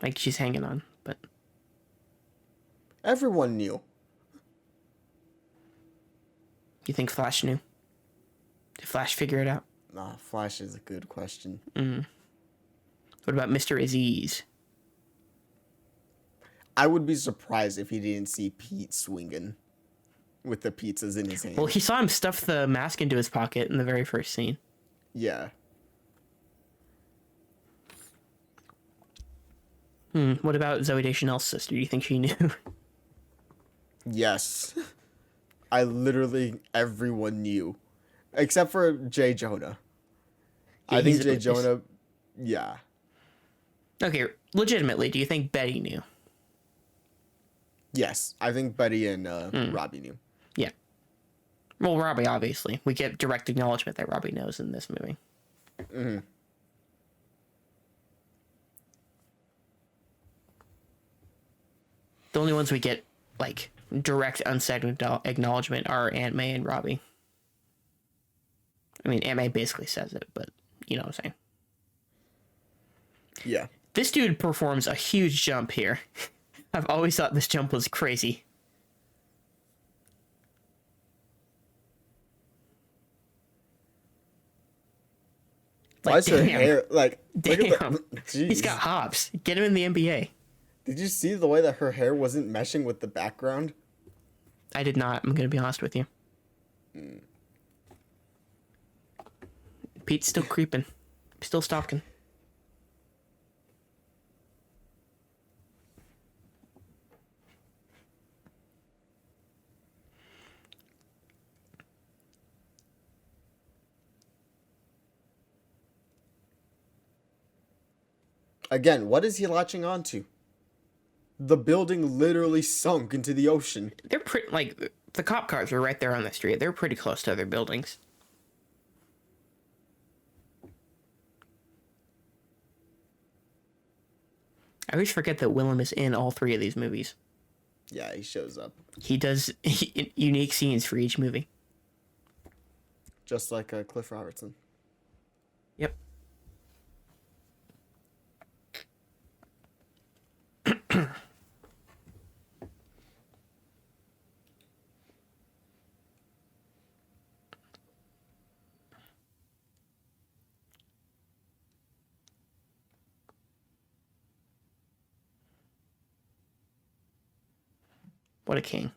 Like she's hanging on, but... Everyone knew. You think Flash knew? Did Flash figure it out? Nah, Flash is a good question. What about Mr. Aziz? I would be surprised if he didn't see Pete swinging with the pizzas in his hand. Well, he saw him stuff the mask into his pocket in the very first scene. Yeah. What about Zoe Deschanel's sister? Do you think she knew? Yes. I literally, everyone knew. Except for Jay Jonah. Yeah, I think he's Jay a- Jonah, yeah. Okay, legitimately, do you think Betty knew? Yes. I think Betty and Robbie knew. Yeah. Well, Robbie, obviously. We get direct acknowledgement that Robbie knows in this movie. The only ones we get, like, direct unsaid acknowledgement are Aunt May and Robbie. I mean, Aunt May basically says it, but you know what I'm saying. Yeah. This dude performs a huge jump here. I've always thought this jump was crazy. Why is her damn. hair, like, look at Damn. the, jeez. He's got hops. Get him in the NBA. Did you see the way that her hair wasn't meshing with the background? I did not. I'm going to be honest with you. Pete's still creeping. Still stalking. Again, what is he latching onto? The building literally sunk into the ocean. They're pretty, like, the cop cars are right there on the street. They're pretty close to other buildings. I always forget that Willem is in all three of these movies. Yeah, he shows up. He does unique scenes for each movie. Just like Cliff Robertson. Yep. What a king.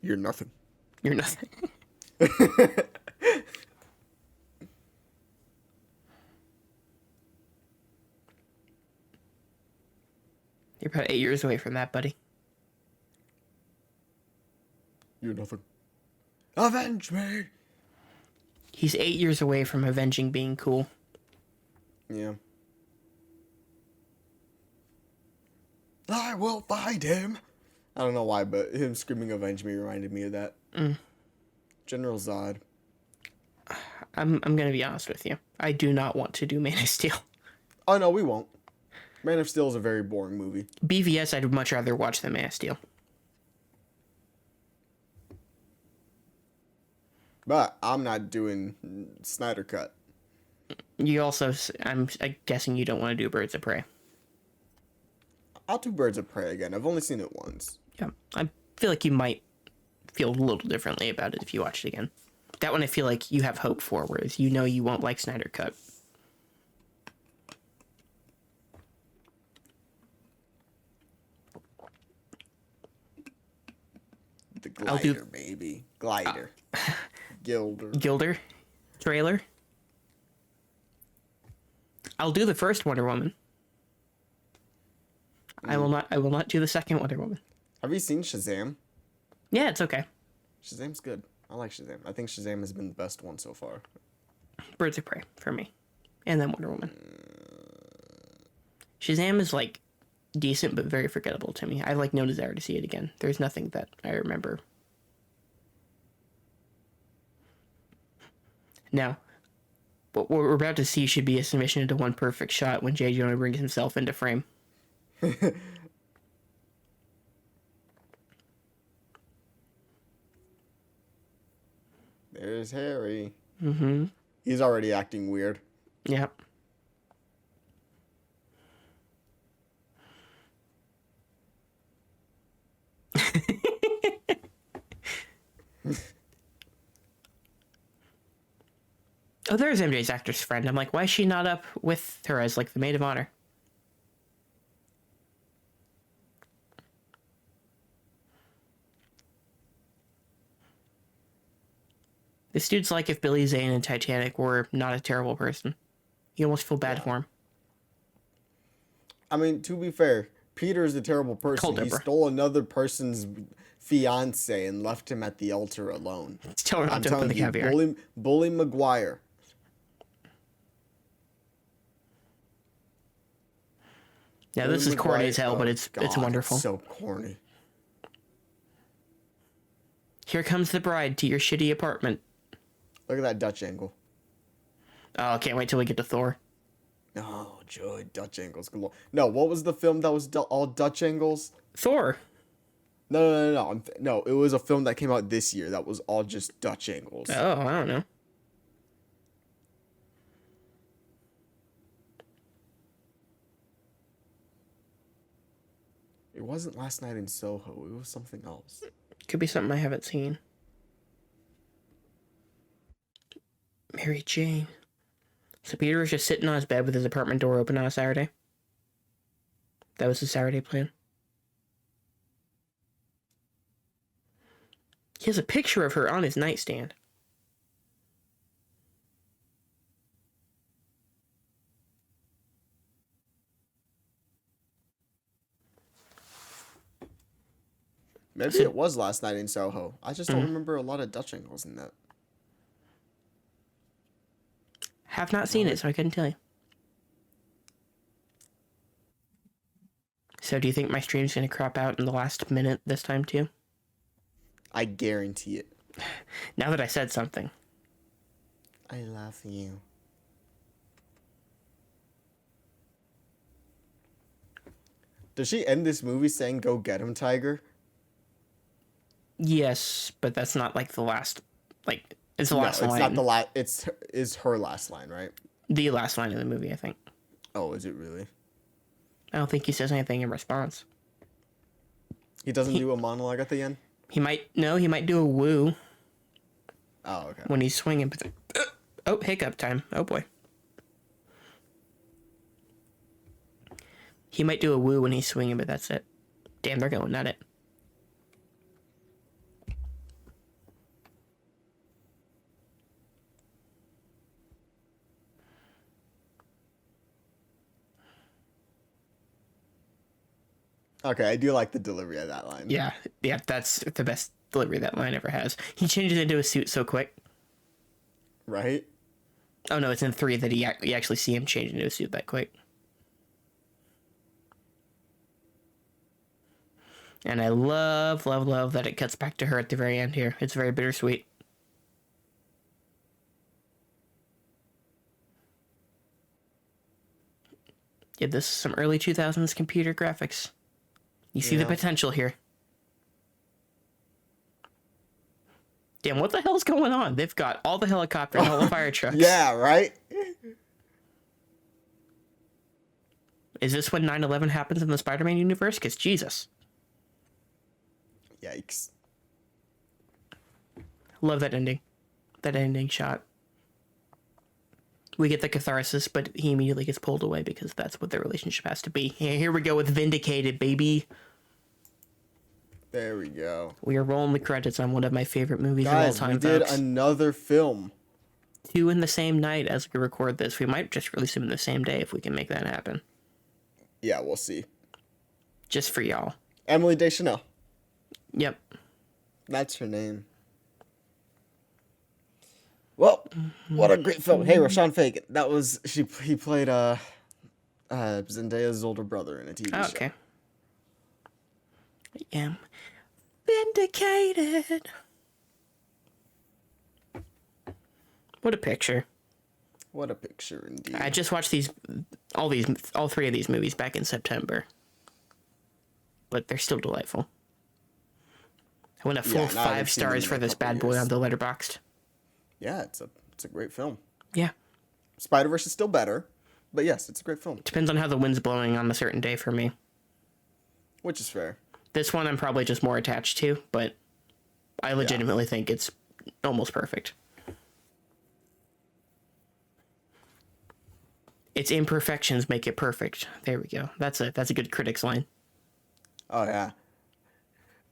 You're nothing. You're nothing. You're about 8 years away from that, buddy. You're nothing. Avenge me! He's 8 years away from avenging being cool. Yeah. I will find him! I don't know why, but him screaming avenge me reminded me of that. General Zod. I'm gonna be honest with you. I do not want to do Man of Steel. Oh no, we won't. Man of Steel is a very boring movie. BVS I'd much rather watch than Man of Steel. But I'm not doing Snyder Cut. You also, I'm guessing you don't want to do Birds of Prey. I'll do Birds of Prey again. I've only seen it once. Yeah, I feel like you might feel a little differently about it if you watch it again. That one I feel like you have hope for, whereas you know you won't like Snyder Cut. The I'll do- Glider, baby. Glider. Gilder. Gilder trailer. I'll do the first Wonder Woman. I will not do the second Wonder Woman. Have you seen Shazam? Yeah, it's okay. Shazam's good. I like Shazam. I think Shazam has been the best one so far. Birds of Prey for me. And then Wonder Woman. Shazam is like decent but very forgettable to me. I have like no desire to see it again. There's nothing that I remember. Now, what we're about to see should be a submission into one perfect shot when Jay Jonah brings himself into frame. There's Harry. Mm-hmm. He's already acting weird. Yep. Oh, there's MJ's actor's friend. I'm like, why is she not up with her as like the maid of honor? This dude's like if Billy Zane in Titanic were not a terrible person. You almost feel bad for him. I mean, to be fair, Peter's a terrible person. Cold He Dipper. stole another person's fiance and left him at the altar alone. Tell her not I'm to open telling the you, caviar. bully Maguire. Yeah, this is corny as hell, but Oh, it's God, wonderful. so corny. Here comes the bride to your shitty apartment. Look at that Dutch angle. Oh, can't wait till we get to Thor. Oh, joy, Dutch angles galore. No, what was the film that was all Dutch angles? Thor. No, it was a film that came out this year that was all just Dutch angles. Oh, I don't know. It wasn't Last Night in Soho. It was something else. Could be something I haven't seen. Mary Jane. So Peter was just sitting on his bed with his apartment door open on a Saturday. That was his Saturday plan. He has a picture of her on his nightstand. Maybe it was Last Night in Soho. I just don't remember a lot of Dutch angles in that. Have not seen it, so I couldn't tell you. So do you think my stream's going to crop out in the last minute this time too? I guarantee it. Now that I said something. I love you. Does she end this movie saying, "Go get him, Tiger"? Yes, but that's not like the last, like, it's the last no, it's line. not the last. Is her last line, right? The last line of the movie, I think. Oh, is it really? I don't think he says anything in response. He doesn't do a monologue at the end. He might do a woo Oh, okay. when he's swinging. But oh, hiccup time. Oh boy. He might do a woo when he's swinging, but that's it. Damn, they're going at it. Okay, I do like the delivery of that line. Yeah, that's the best delivery that line ever has. He changes into a suit so quick. Right? Oh no, it's in 3 that you actually see him change into a suit that quick. And I love that it cuts back to her at the very end here. It's very bittersweet. Yeah, this is some early 2000s computer graphics. You see the Yeah. potential here. Damn, what the hell's going on? They've got all the helicopters, all the fire trucks. Yeah, right? Is this when 9/11 happens in the Spider-Man universe? Because Jesus. Yikes. Love that ending. That ending shot. We get the catharsis, but he immediately gets pulled away because that's what their relationship has to be. Here we go with Vindicated, baby. There we go. We are rolling the credits on one of my favorite movies Guys, of all we time, did folks. another film. 2 in the same night as we record this. We might just release them in the same day if we can make that happen. Yeah, we'll see. Just for y'all. Emily Deschanel. Yep. That's her name. Well, what a great film. Hey, Rashawn Fagan. That was he played Zendaya's older brother in a TV show. Okay. I am vindicated. What a picture. What a picture indeed. I just watched all 3 of these movies back in September. But they're still delightful. I went a full Yeah, no, I haven't 5 seen them stars in for a this couple bad boy years. on the Letterboxd. Yeah, it's a great film. Yeah. Spider-Verse is still better, but yes, it's a great film, Depends on how the wind's blowing on a certain day for me. which is fair. This one I'm probably just more attached to, but I legitimately think it's almost perfect. Its imperfections make it perfect. There we go. That's a good critics line. Oh yeah.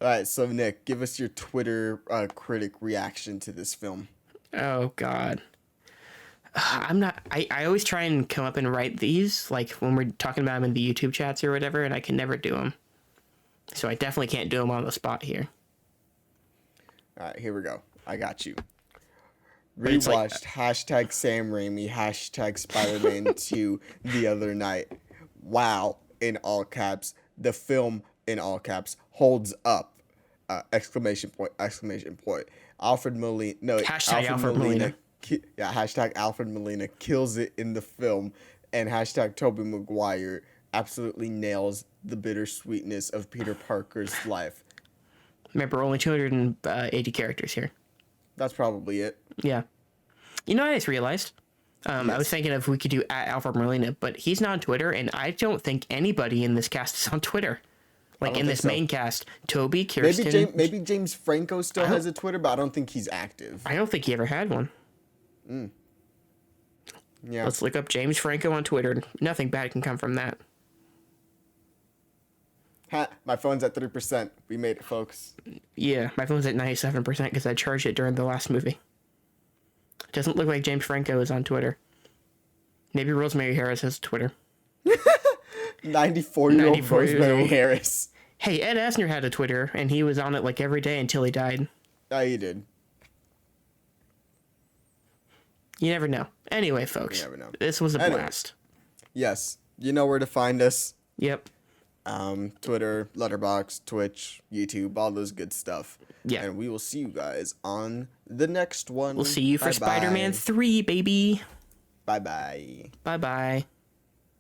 All right, so Nick, give us your Twitter critic reaction to this film. Oh God. I'm not. I always try and come up and write these, like when we're talking about them in the YouTube chats or whatever, and I can never do them. So I definitely can't do them on the spot here. All right, here we go. I got you. it's like- Rewatched hashtag Sam Raimi, hashtag Spider-Man 2 the other night. Wow, in all caps. The film, in all caps, holds up. Exclamation point, exclamation point. Alfred Molina. No, Hashtag Alfred Molina. Yeah, hashtag Alfred Molina kills it in the film. And hashtag Tobey Maguire absolutely nails the bittersweetness of Peter Parker's life. Remember, only 280 characters here. That's probably it. Yeah. You know what I just realized? I was thinking if we could do at Alfred Molina, but he's not on Twitter, and I don't think anybody in this cast is on Twitter. Like in think this so. main cast, Toby, Kirsten. Maybe James Franco still has a Twitter, but I don't think he's active. I don't think he ever had one. Yeah. Let's look up James Franco on Twitter. Nothing bad can come from that. Ha, my phone's at 3%. We made it, folks. Yeah, my phone's at 97% because I charged it during the last movie. Doesn't look like James Franco is on Twitter. Maybe Rosemary Harris has Twitter. 94-year-old 94-year-old. Rosemary Harris. Hey, Ed Asner had a Twitter, and he was on it like every day until he died. Oh, you did. You never know. Anyway, folks, You never know. this was a Anyways. blast. Yes. You know where to find us. Yep. Twitter, Letterboxd, Twitch, YouTube, all those good stuff. Yeah. And we will see you guys on the next one. We'll see you for Bye-bye. Spider-Man 3, baby. Bye-bye. Bye-bye.